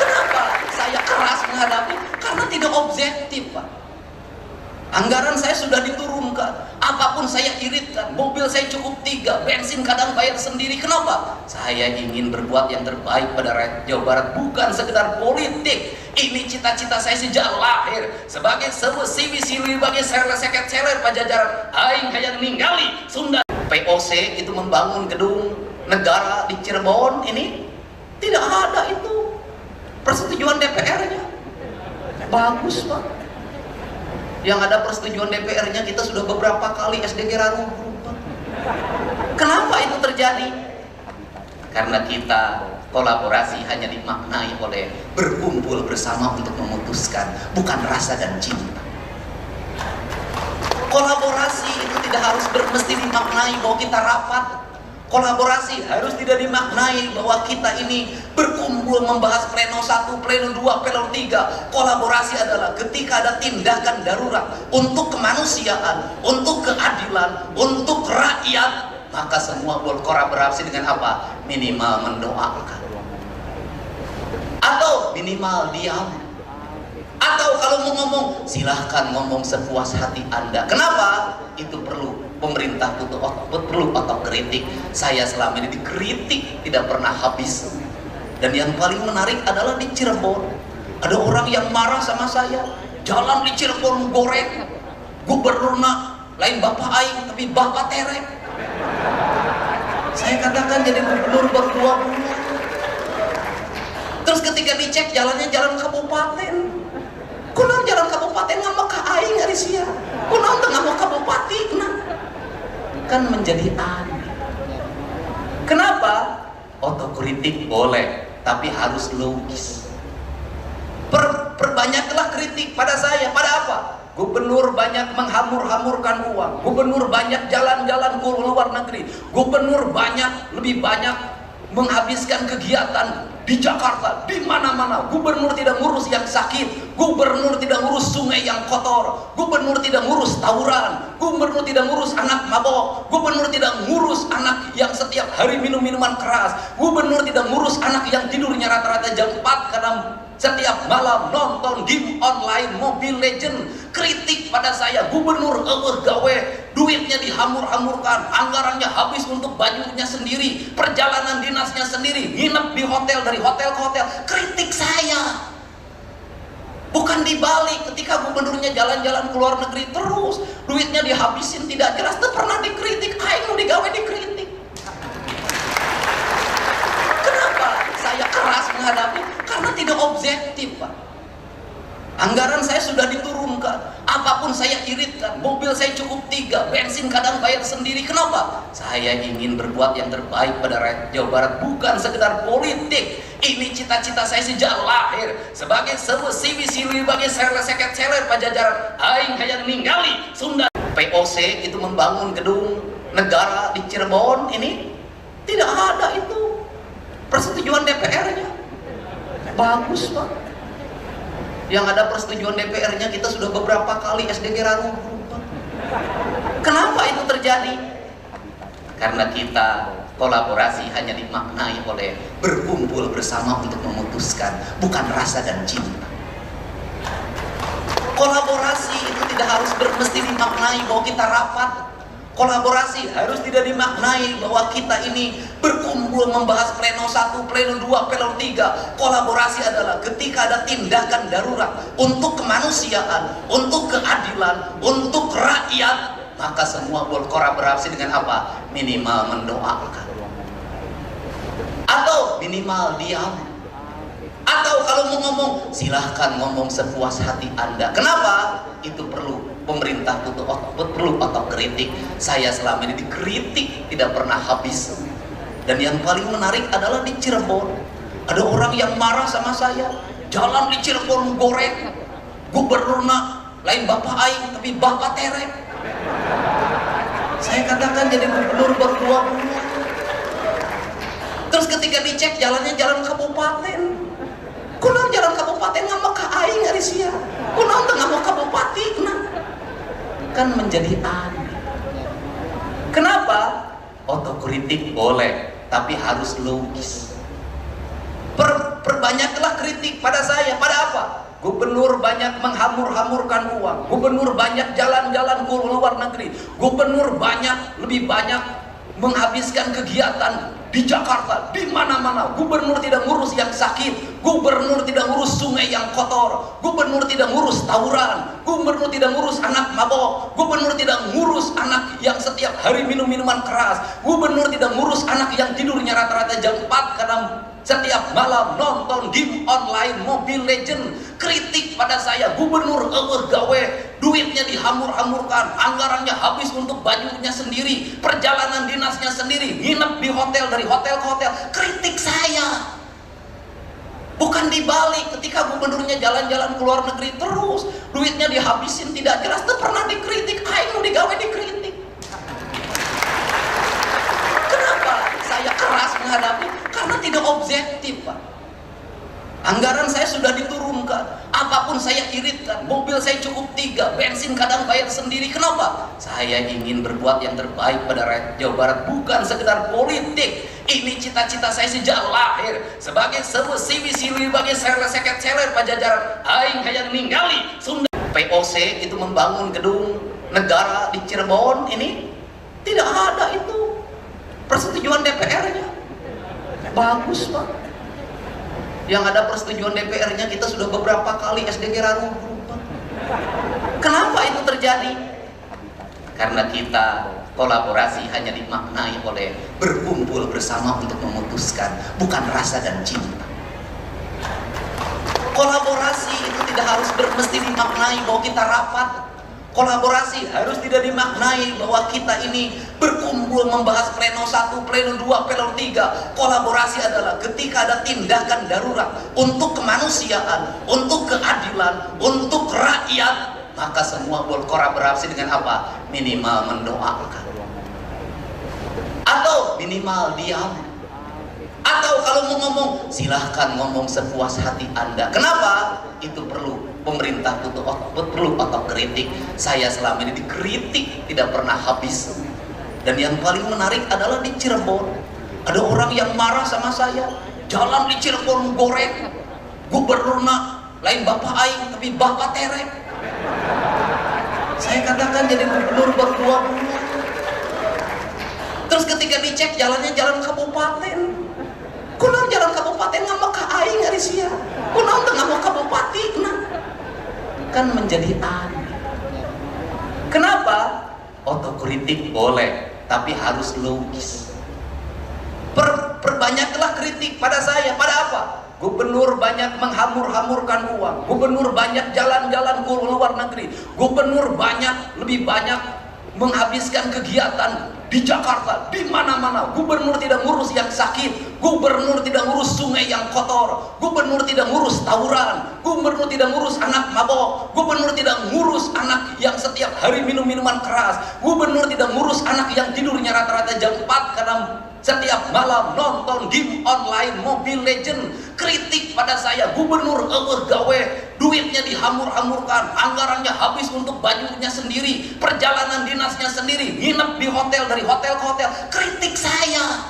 Kenapa saya keras menghadapi? Karena tidak objektif, Pak. Anggaran saya sudah diturunkan, apapun saya iritkan, mobil saya cukup 3, bensin kadang bayar sendiri. Kenapa? Saya ingin berbuat yang terbaik pada rakyat Jawa Barat, bukan sekedar politik. Ini cita-cita saya sejak lahir, sebagai sewisi sebagai seket-seler Pajajaran. Aing hayang ninggali Sunda. POC itu membangun gedung negara di Cirebon, ini tidak ada itu persetujuan DPR-nya. Bagus, Pak. Yang ada persetujuan DPR-nya kita sudah beberapa kali SDG runtuh. Kenapa itu terjadi? Karena kita kolaborasi hanya dimaknai oleh berkumpul bersama untuk memutuskan, bukan rasa dan cinta. Kolaborasi itu tidak harus mesti dimaknai bahwa kita rapat. Kolaborasi harus tidak dimaknai bahwa kita ini berkumpul membahas pleno 1, pleno 2, pleno 3. Kolaborasi adalah ketika ada tindakan darurat untuk kemanusiaan, untuk keadilan, untuk rakyat, maka semua berkolaborasi dengan apa? Minimal mendoakan, atau minimal diam, atau kalau mau ngomong silahkan ngomong sepuas hati Anda. Kenapa? Itu perlu pemerintah perlu otokritik. Saya selama ini dikritik tidak pernah habis. Dan yang paling menarik adalah di Cirebon, ada orang yang marah sama saya. Jalan di Cirebon goreng, gubernurna lain bapak aing tapi bapak terek. Saya katakan jadi gubernur berdua bulan. Terus ketika dicek jalannya jalan kabupaten, kunaon jalan kabupaten ngama ka aing ari sia, kunaon teu ngama kabupatina, Kan menjadi aneh. Kenapa? Otokritik boleh, tapi harus logis. Perbanyaklah kritik pada saya. Pada apa? Gubernur banyak menghamur-hamurkan uang. Gubernur banyak jalan-jalan ke luar negeri. Gubernur lebih banyak menghabiskan kegiatan di Jakarta, di mana-mana. Gubernur tidak ngurus yang sakit. Gubernur tidak ngurus sungai yang kotor. Gubernur tidak ngurus tawuran. Gubernur tidak ngurus anak mabok. Gubernur tidak ngurus anak yang setiap hari minum minuman keras. Gubernur tidak ngurus anak yang tidurnya rata-rata jam 4 karena setiap malam nonton game online Mobile Legend. Kritik pada saya, gubernur gawe, duitnya dihamur-hamurkan, anggarannya habis untuk bajunya sendiri, perjalanan dinasnya sendiri, nginep di hotel, dari hotel ke hotel. Kritik saya, bukan dibalik. Ketika gubernurnya jalan-jalan ke luar negeri terus, duitnya dihabisin tidak jelas, itu pernah dikritik. Aing digawe dikritik. Kenapa saya keras menghadapi? Karena tidak objektif, Pak. Anggaran saya sudah diturunkan, apapun saya iritkan. Mobil saya cukup 3, bensin kadang bayar sendiri. Kenapa? Saya ingin berbuat yang terbaik pada rakyat Jawa Barat, bukan sekedar politik. Ini cita-cita saya sejak lahir. Sebagai sewisi sebagai seket seler pajajaran, aing hayang ninggali Sunda. POC itu membangun gedung negara di Cirebon, ini tidak ada itu persetujuan DPR-nya. Bagus, Pak. Yang ada persetujuan DPR-nya, kita sudah beberapa kali SDG runtuh. Kenapa itu terjadi? Karena kita kolaborasi hanya dimaknai oleh berkumpul bersama untuk memutuskan, bukan rasa dan cinta. Kolaborasi itu tidak harus mesti dimaknai bahwa kita rapat. Kolaborasi harus tidak dimaknai bahwa kita ini berkumpul membahas pleno 1, pleno 2, pleno 3. Kolaborasi adalah ketika ada tindakan darurat untuk kemanusiaan, untuk keadilan, untuk rakyat, maka semua berkolaborasi dengan apa? Minimal mendoakan, atau minimal diam, atau kalau mau ngomong silahkan ngomong sepuas hati Anda. Kenapa? Itu perlu. Pemerintah perlu otokritik. Saya selama ini dikritik tidak pernah habis. Dan yang paling menarik adalah di Cirebon, ada orang yang marah sama saya. Jalan di Cirebon goreng, gubernurna lain bapak aing tapi bapak terek. Saya katakan jadi gubernur baru 2 bulan. Terus ketika dicek jalannya jalan kabupaten, kunaon jalan kabupaten ngama ka aing ari sia, kunaon teu ngama kabupaten. Kan menjadi aneh. Kenapa? Otokritik boleh, tapi harus logis. Perbanyaklah kritik pada saya. Pada apa? Gubernur banyak menghamur-hamurkan uang. Gubernur banyak jalan-jalan ke luar negeri. Gubernur lebih banyak menghabiskan kegiatan di Jakarta, di mana-mana. Gubernur tidak ngurus yang sakit. Gubernur tidak ngurus sungai yang kotor. Gubernur tidak ngurus tawuran. Gubernur tidak ngurus anak mabok. Gubernur tidak ngurus anak yang setiap hari minum minuman keras. Gubernur tidak ngurus anak yang tidurnya rata-rata jam 4 karena setiap malam nonton game online Mobile Legend. Kritik pada saya, gubernur gawe, duitnya dihamur-hamurkan, anggarannya habis untuk bajunya sendiri, perjalanan dinasnya sendiri, nginep di hotel, dari hotel ke hotel. Kritik saya, bukan dibalik. Ketika gubernurnya jalan-jalan ke luar negeri terus, duitnya dihabisin tidak jelas, itu pernah dikritik. Aing digawe dikritik. Kenapa saya keras menghadapi? Karena tidak objektif, Pak. Anggaran saya sudah diturunkan, apapun saya iritkan. Mobil saya cukup 3, bensin kadang bayar sendiri. Kenapa? Saya ingin berbuat yang terbaik pada rakyat Jawa Barat, bukan sekedar politik. Ini cita-cita saya sejak lahir. Sebagai sewisi sebagai seket seler pajajaran, aing hayang ninggali Sunda. POC itu membangun gedung negara di Cirebon, ini tidak ada itu persetujuan DPR-nya. Bagus, Pak. Yang ada persetujuan DPR-nya, kita sudah beberapa kali SDG runtuh. Kenapa itu terjadi? Karena kita kolaborasi hanya dimaknai oleh berkumpul bersama untuk memutuskan, bukan rasa dan cinta. Kolaborasi itu tidak harus mesti dimaknai bahwa kita rapat. Kolaborasi harus tidak dimaknai bahwa kita ini berkumpul membahas pleno 1, pleno 2, pleno 3. Kolaborasi adalah ketika ada tindakan darurat untuk kemanusiaan, untuk keadilan, untuk rakyat, maka semua berkolaborasi dengan apa? Minimal mendoakan, atau minimal diam, atau kalau mau ngomong silahkan ngomong sepuas hati Anda. Kenapa? Itu perlu pemerintah perlu otokritik. Saya selama ini dikritik tidak pernah habis. Dan yang paling menarik adalah di Cirebon ada orang yang marah sama saya. Jalan di Cirebon goreng, gubernurna lain bapak aing tapi bapak terek. Saya katakan jadi gubernur berdua bulan. Terus ketika dicek jalannya jalan kabupaten, kunaon jalan kabupaten ngama ka aing ari sia, kunaon teu ngama kabupatina, kan menjadi aneh. Kenapa? Otokritik boleh, tapi harus logis. Perbanyaklah kritik pada saya. Pada apa? Gubernur banyak menghamur-hamurkan uang, gubernur banyak jalan-jalan ke luar negeri, gubernur lebih banyak menghabiskan kegiatan di Jakarta, di mana-mana. Gubernur tidak ngurus yang sakit, gubernur tidak ngurus sungai yang kotor, gubernur tidak ngurus tawuran, gubernur tidak ngurus anak mabok, gubernur tidak ngurus anak yang setiap hari minum minuman keras, gubernur tidak ngurus anak yang tidurnya rata-rata jam 4 karena setiap malam nonton game online Mobile Legend. Kritik pada saya, gubernur gawe, duitnya dihamur-hamurkan, anggarannya habis untuk bajunya sendiri, perjalanan dinasnya sendiri, nginep di hotel, dari hotel ke hotel. Kritik saya,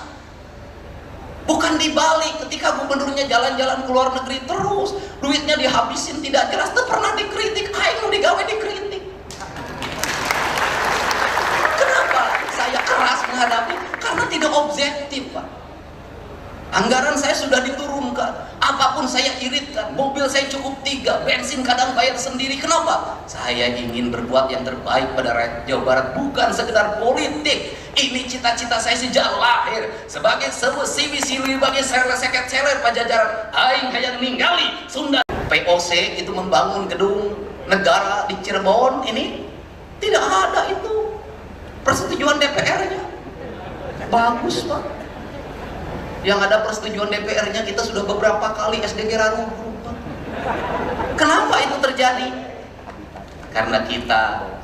bukan dibalik. Ketika gubernurnya jalan-jalan ke luar negeri terus, duitnya dihabisin tidak jelas, itu pernah dikritik. Aing nu digawe dikritik. Kenapa saya keras menghadapi? Karena tidak objektif, Pak. Anggaran saya sudah diturunkan, apapun saya iritkan, mobil saya cukup 3, bensin kadang bayar sendiri. Kenapa? Saya ingin berbuat yang terbaik pada rakyat Jawa Barat, bukan sekedar politik. Ini cita-cita saya sejak lahir. Sebagai sewesi sili bagi seket seler pajajaran, aing hayang ningali Sunda. POC itu membangun gedung negara di Cirebon ini tidak ada itu persetujuan DPR-nya. Bagus, Pak. Yang ada persetujuan DPR-nya kita sudah beberapa kali SDG runtuh. Kenapa itu terjadi? Karena kita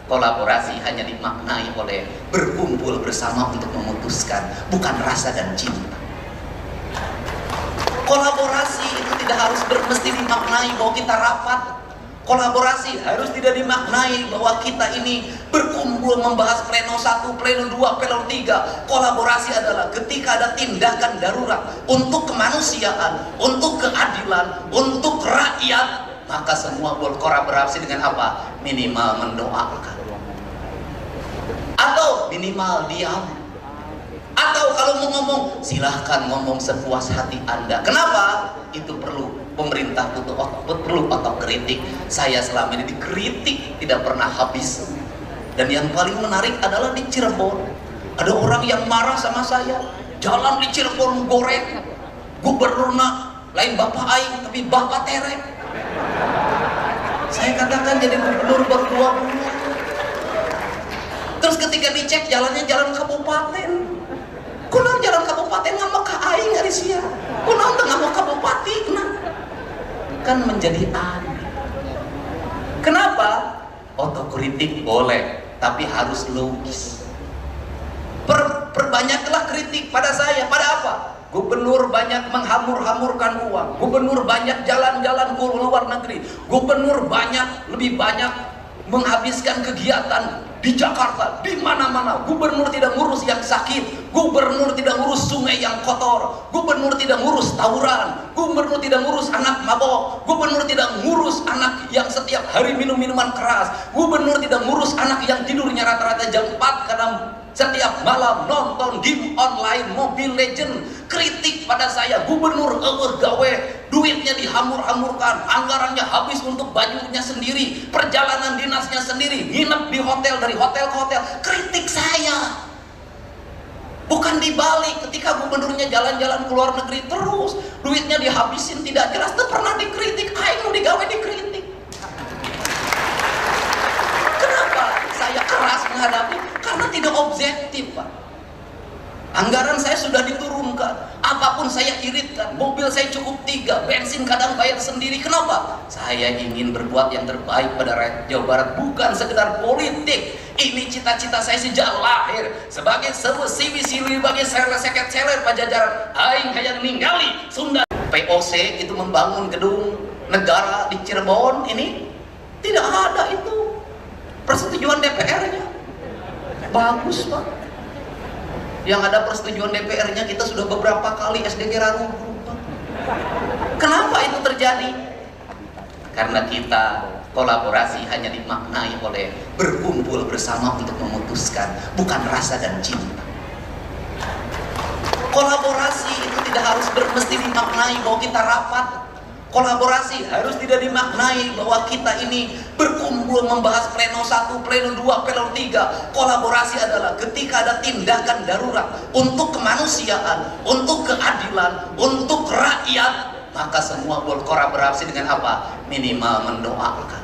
kolaborasi hanya dimaknai oleh berkumpul bersama untuk memutuskan, bukan rasa dan cinta. Kolaborasi itu tidak harus mesti dimaknai bahwa kita rapat. Kolaborasi harus tidak dimaknai bahwa kita ini berkumpul membahas pleno 1, pleno 2, pleno 3. Kolaborasi adalah ketika ada tindakan darurat untuk kemanusiaan, untuk keadilan, untuk rakyat, maka semua berkolaborasi dengan apa? Minimal mendoakan, atau minimal diam, atau kalau mau ngomong silahkan ngomong sepuas hati Anda. Kenapa? Itu perlu pemerintah perlu otokritik. Saya selama ini dikritik tidak pernah habis. Dan yang paling menarik adalah di Cirebon ada orang yang marah sama saya. Jalan di Cirebon goreng, gubernurna lain bapak aing tapi bapak terek. Saya katakan jadi gubernur berdua bulan. Terus ketika dicek jalannya jalan kabupaten, kunaon jalan kabupaten ngama ka aing ari sia, kunaon teu ngama kabupatina, kan menjadi aneh. Kenapa? Otokritik boleh, tapi harus logis. Perbanyaklah kritik pada saya. Pada apa? Gubernur banyak menghamur-hamurkan uang, gubernur banyak jalan-jalan ke luar negeri, gubernur lebih banyak menghabiskan kegiatan di Jakarta, di mana-mana. Gubernur tidak ngurus yang sakit, gubernur tidak ngurus sungai yang kotor, gubernur tidak ngurus tawuran, gubernur tidak ngurus anak mabok, gubernur tidak ngurus anak yang setiap hari minum minuman keras, gubernur tidak ngurus anak yang tidurnya rata-rata jam 4 karena setiap malam nonton game online Mobile Legend. Kritik pada saya, gubernur gawe, duitnya dihamur-hamurkan, anggarannya habis untuk bajunya sendiri, perjalanan dinasnya sendiri, nginep di hotel, dari hotel ke hotel. Kritik saya, bukan dibalik. Ketika gubernurnya jalan-jalan ke luar negeri terus, duitnya dihabisin tidak jelas, itu pernah dikritik. Aing nu digawe dikritik. Kenapa? menghadapi karena tidak objektif, Pak. Anggaran saya sudah diturunkan, apapun saya iritkan, mobil saya cukup 3, bensin kadang bayar sendiri. Kenapa? Saya ingin berbuat yang terbaik pada rakyat Jawa Barat, bukan sekedar politik. Ini cita-cita saya sejak lahir sebagai sewesi sili bagi seket seler pajajaran. Aing hayang ninggali Sunda. POC itu membangun gedung negara di Cirebon, ini tidak ada itu persetujuan DPR-nya. Bagus, Pak. Yang ada persetujuan DPR-nya kita sudah beberapa kali SDG runtuh. Kenapa itu terjadi? Karena kita kolaborasi hanya dimaknai oleh berkumpul bersama untuk memutuskan, bukan rasa dan cinta. Kolaborasi itu tidak harus mesti dimaknai bahwa kita rapat. Kolaborasi harus tidak dimaknai bahwa kita ini berkumpul membahas pleno 1, pleno 2, pleno 3. Kolaborasi adalah ketika ada tindakan darurat untuk kemanusiaan, untuk keadilan, untuk rakyat, maka semua berkolaborasi dengan apa? Minimal mendoakan,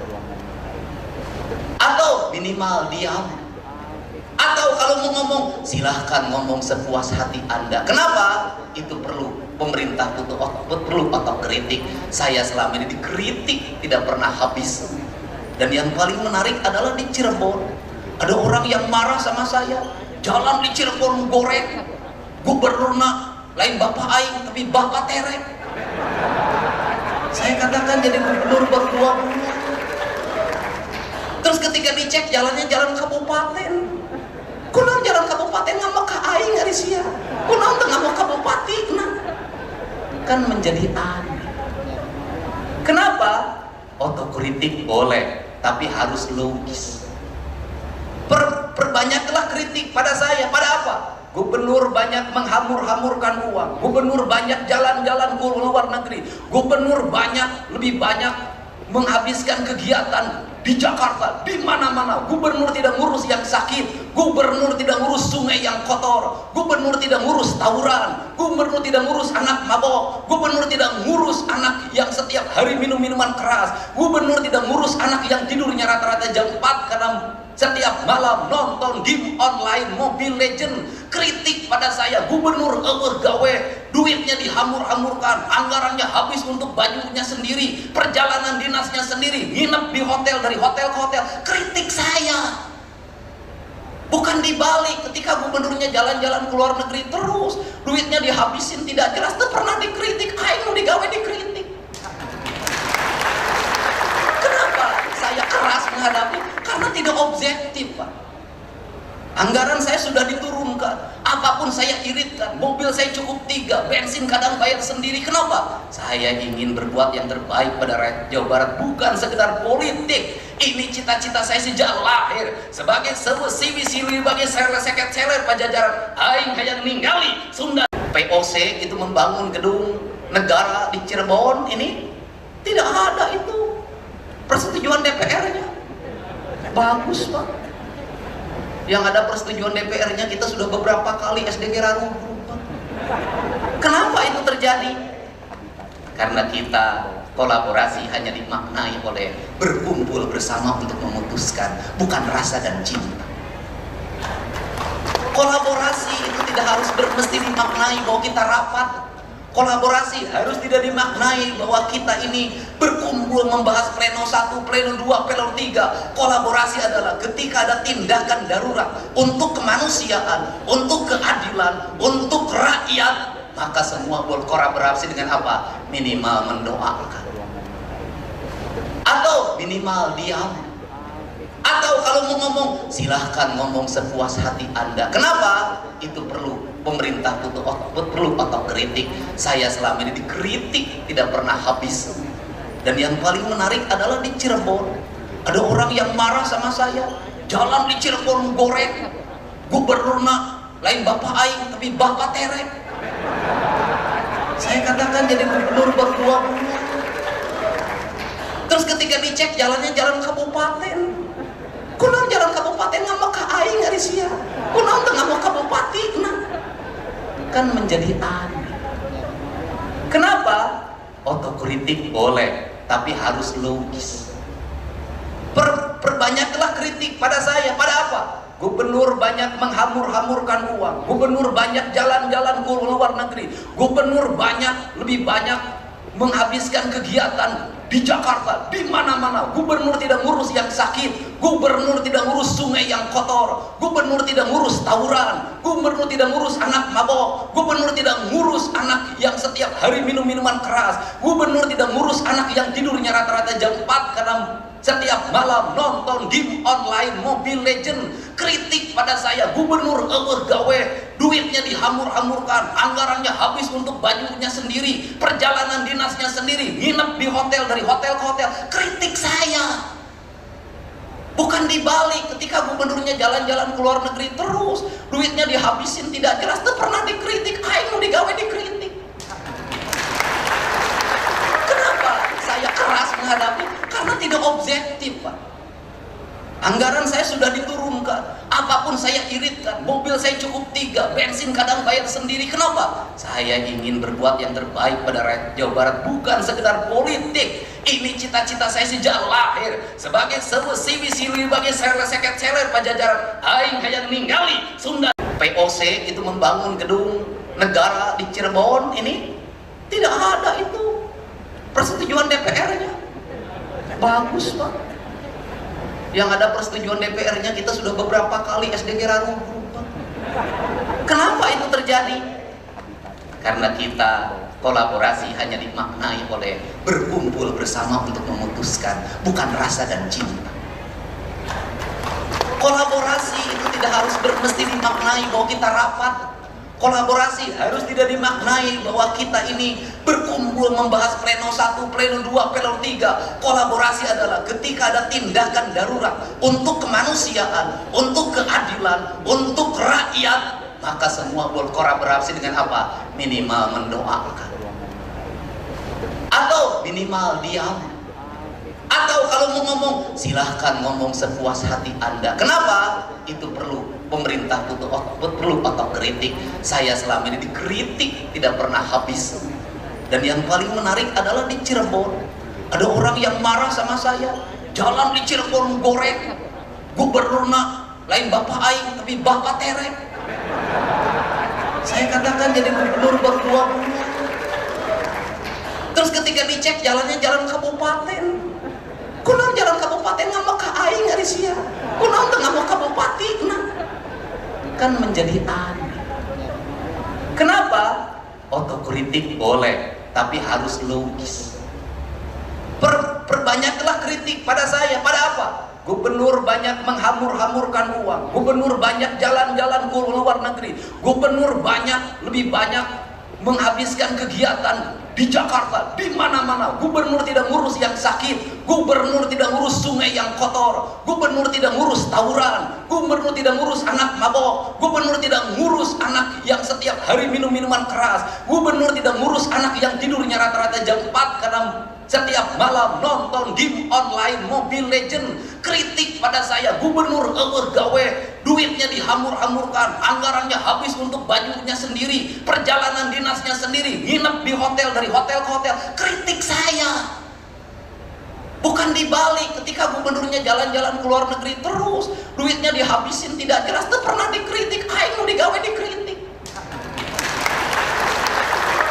atau minimal diam, atau kalau mau ngomong silahkan ngomong sepuas hati Anda. Kenapa? Itu perlu. Pemerintah perlu otokritik. Saya selama ini dikritik tidak pernah habis. Dan yang paling menarik adalah di Cirebon, ada orang yang marah sama saya. Jalan di Cirebon goreng, gubernurna lain bapak aing tapi bapak terek. Saya katakan jadi gubernur baru 2 bulan. Terus ketika dicek jalannya jalan kabupaten, kunaon jalan kabupaten ngama ka aing ari sia, kunaon teu ngama kabupaten, kan menjadi aneh. Kenapa? Otokritik boleh, tapi harus logis. Perbanyaklah kritik pada saya. Pada apa? Gubernur banyak menghamur-hamurkan uang, gubernur banyak jalan-jalan ke luar negeri, gubernur lebih banyak menghabiskan kegiatan di Jakarta, di mana-mana. Gubernur tidak ngurus yang sakit, gubernur tidak ngurus sungai yang kotor, gubernur tidak ngurus tawuran, gubernur tidak ngurus anak mabok, gubernur tidak ngurus anak yang setiap hari minum minuman keras, gubernur tidak ngurus anak yang tidurnya rata-rata jam 4 karena setiap malam nonton game online Mobile Legend. Kritik pada saya, gubernur gawe, duitnya dihamur-hamurkan, anggarannya habis untuk bajunya sendiri, perjalanan dinasnya sendiri, nginep di hotel, dari hotel ke hotel. Kritik saya, bukan dibalik. Ketika gubernurnya jalan-jalan ke luar negeri terus, duitnya dihabisin tidak jelas, itu pernah dikritik. Ayo digawe dikritik. Kenapa saya keras menghadapi? Karena tidak objektif, Pak. Anggaran saya sudah diturunkan, apapun saya iritkan, mobil saya cukup 3, bensin kadang bayar sendiri. Kenapa? Saya ingin berbuat yang terbaik pada rakyat Jawa Barat, bukan sekedar politik. Ini cita-cita saya sejak lahir sebagai sewesi sili bagi seket seler pajajaran. Aing hayang ninggali Sunda. POC itu membangun gedung negara di Cirebon, ini tidak ada itu persetujuan DPR-nya. Bagus, Pak. Yang ada persetujuan DPR-nya kita sudah beberapa kali SDG runtuh. Kenapa itu terjadi? Karena kita kolaborasi hanya dimaknai oleh berkumpul bersama untuk memutuskan, bukan rasa dan cinta. Kolaborasi itu tidak harus mesti dimaknai bahwa kita rapat. Kolaborasi harus tidak dimaknai bahwa kita ini berkumpul membahas pleno 1, pleno 2, pleno 3. Kolaborasi adalah ketika ada tindakan darurat untuk kemanusiaan, untuk keadilan, untuk rakyat, maka semua berkolaborasi dengan apa? Minimal mendoakan, atau minimal diam, atau kalau mau ngomong silahkan ngomong sepuas hati Anda. Kenapa? Itu perlu. Pemerintah perlu otokritik. Saya selama ini dikritik tidak pernah habis. Dan yang paling menarik adalah di Cirebon, ada orang yang marah sama saya. Jalan di Cirebon goreng, gubernurna lain bapak aing tapi bapak terek. Saya katakan jadi gubernur baru 2 bulan. Terus ketika dicek jalannya jalan kabupaten, kunaon jalan kabupaten ngama ka aing ari sia, kunaon teu ngama kabupaten, kan menjadi aneh. Kenapa? Otokritik boleh, tapi harus logis. Perbanyaklah kritik pada saya. Pada apa? Gubernur banyak menghamur-hamurkan uang, gubernur banyak jalan-jalan ke luar negeri, gubernur lebih banyak menghabiskan kegiatan di Jakarta, di mana-mana. Gubernur tidak ngurus yang sakit, gubernur tidak ngurus sungai yang kotor, gubernur tidak ngurus tawuran, gubernur tidak ngurus anak mabok, gubernur tidak ngurus anak yang setiap hari minum minuman keras, gubernur tidak ngurus anak yang tidurnya rata-rata jam 4 karena setiap malam nonton game online Mobile Legend. Kritik pada saya, gubernur gawe, duitnya dihamur-hamurkan, anggarannya habis untuk bajunya sendiri, perjalanan dinasnya sendiri, nginep di hotel, dari hotel ke hotel. Kritik saya, bukan dibalik. Ketika gubernurnya jalan-jalan ke luar negeri terus, duitnya dihabisin tidak jelas, itu pernah dikritik. Aing mau digawe dikritik. Kenapa saya keras menghadapi? Karena tidak objektif, Pak. Anggaran saya sudah diturunkan, apapun saya iritkan, mobil saya cukup 3, bensin kadang bayar sendiri. Kenapa? Saya ingin berbuat yang terbaik pada rakyat Jawa Barat, bukan sekedar politik. Ini cita-cita saya sejak lahir. Sebagai sewesi sebagai seket-seler Pajajaran, aing hayang ningali Sunda. POC itu membangun gedung negara di Cirebon, ini tidak ada itu persetujuan DPR-nya. Bagus, Pak. Yang ada persetujuan DPR-nya, kita sudah beberapa kali SDG runtuh. Kenapa itu terjadi? Karena kita kolaborasi hanya dimaknai oleh berkumpul bersama untuk memutuskan, bukan rasa dan cinta. Kolaborasi itu tidak harus mesti dimaknai bahwa kita rapat. Kolaborasi harus tidak dimaknai bahwa kita ini berkumpul membahas pleno 1, pleno 2, pleno 3. Kolaborasi adalah ketika ada tindakan darurat untuk kemanusiaan, untuk keadilan, untuk rakyat, maka semua berkolaborasi dengan apa? Minimal mendoakan, atau minimal diam, atau kalau mau ngomong silahkan ngomong sepuas hati Anda. Kenapa? Itu perlu pemerintah perlu otokritik. Saya selama ini dikritik tidak pernah habis. Dan yang paling menarik adalah di Cirebon ada orang yang marah sama saya. Jalan di Cirebon goreng, gubernurna lain bapak aing tapi bapak terek. Saya katakan jadi gubernur berdua bulan. Terus ketika dicek jalannya jalan kabupaten, kunaon jalan kabupaten ngama ka aing ari sia, kunaon teu ngama kabupaten, kan menjadi aneh. Kenapa? Otokritik boleh, tapi harus logis. Perbanyaklah kritik pada saya. Pada apa? Gubernur banyak menghamur-hamurkan uang, gubernur banyak jalan-jalan ke luar negeri, gubernur lebih banyak menghabiskan kegiatan di Jakarta, di mana-mana. Gubernur tidak ngurus yang sakit, gubernur tidak ngurus sungai yang kotor, gubernur tidak ngurus tawuran, gubernur tidak ngurus anak mabok, gubernur tidak ngurus anak yang setiap hari minum minuman keras, gubernur tidak ngurus anak yang tidurnya rata-rata jam 4 karena setiap malam nonton game online Mobile Legend. Kritik pada saya, gubernur gawe, duitnya dihamur-hamurkan, anggarannya habis untuk bajunya sendiri, perjalanan dinasnya sendiri, nginep di hotel, dari hotel ke hotel. Kritik saya, bukan dibalik. Ketika gubernurnya jalan-jalan ke luar negeri terus, duitnya dihabisin tidak jelas, itu pernah dikritik. Aing mau digawe dikritik.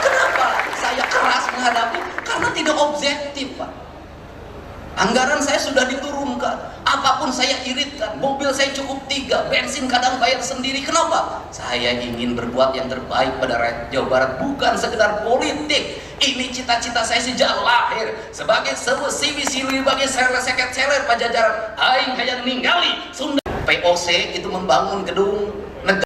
Kenapa saya keras menghadapi? Karena tidak objektif, Pak. Anggaran saya sudah diturunkan, apapun saya iritkan, mobil saya cukup 3, bensin kadang bayar sendiri. Kenapa? Saya ingin berbuat yang terbaik pada rakyat Jawa Barat, bukan sekedar politik. Ini cita-cita saya sejak lahir. Sebagai sewesi sebagai seket-seler Pajajaran, aing hayang ningali Sunda. POC itu membangun gedung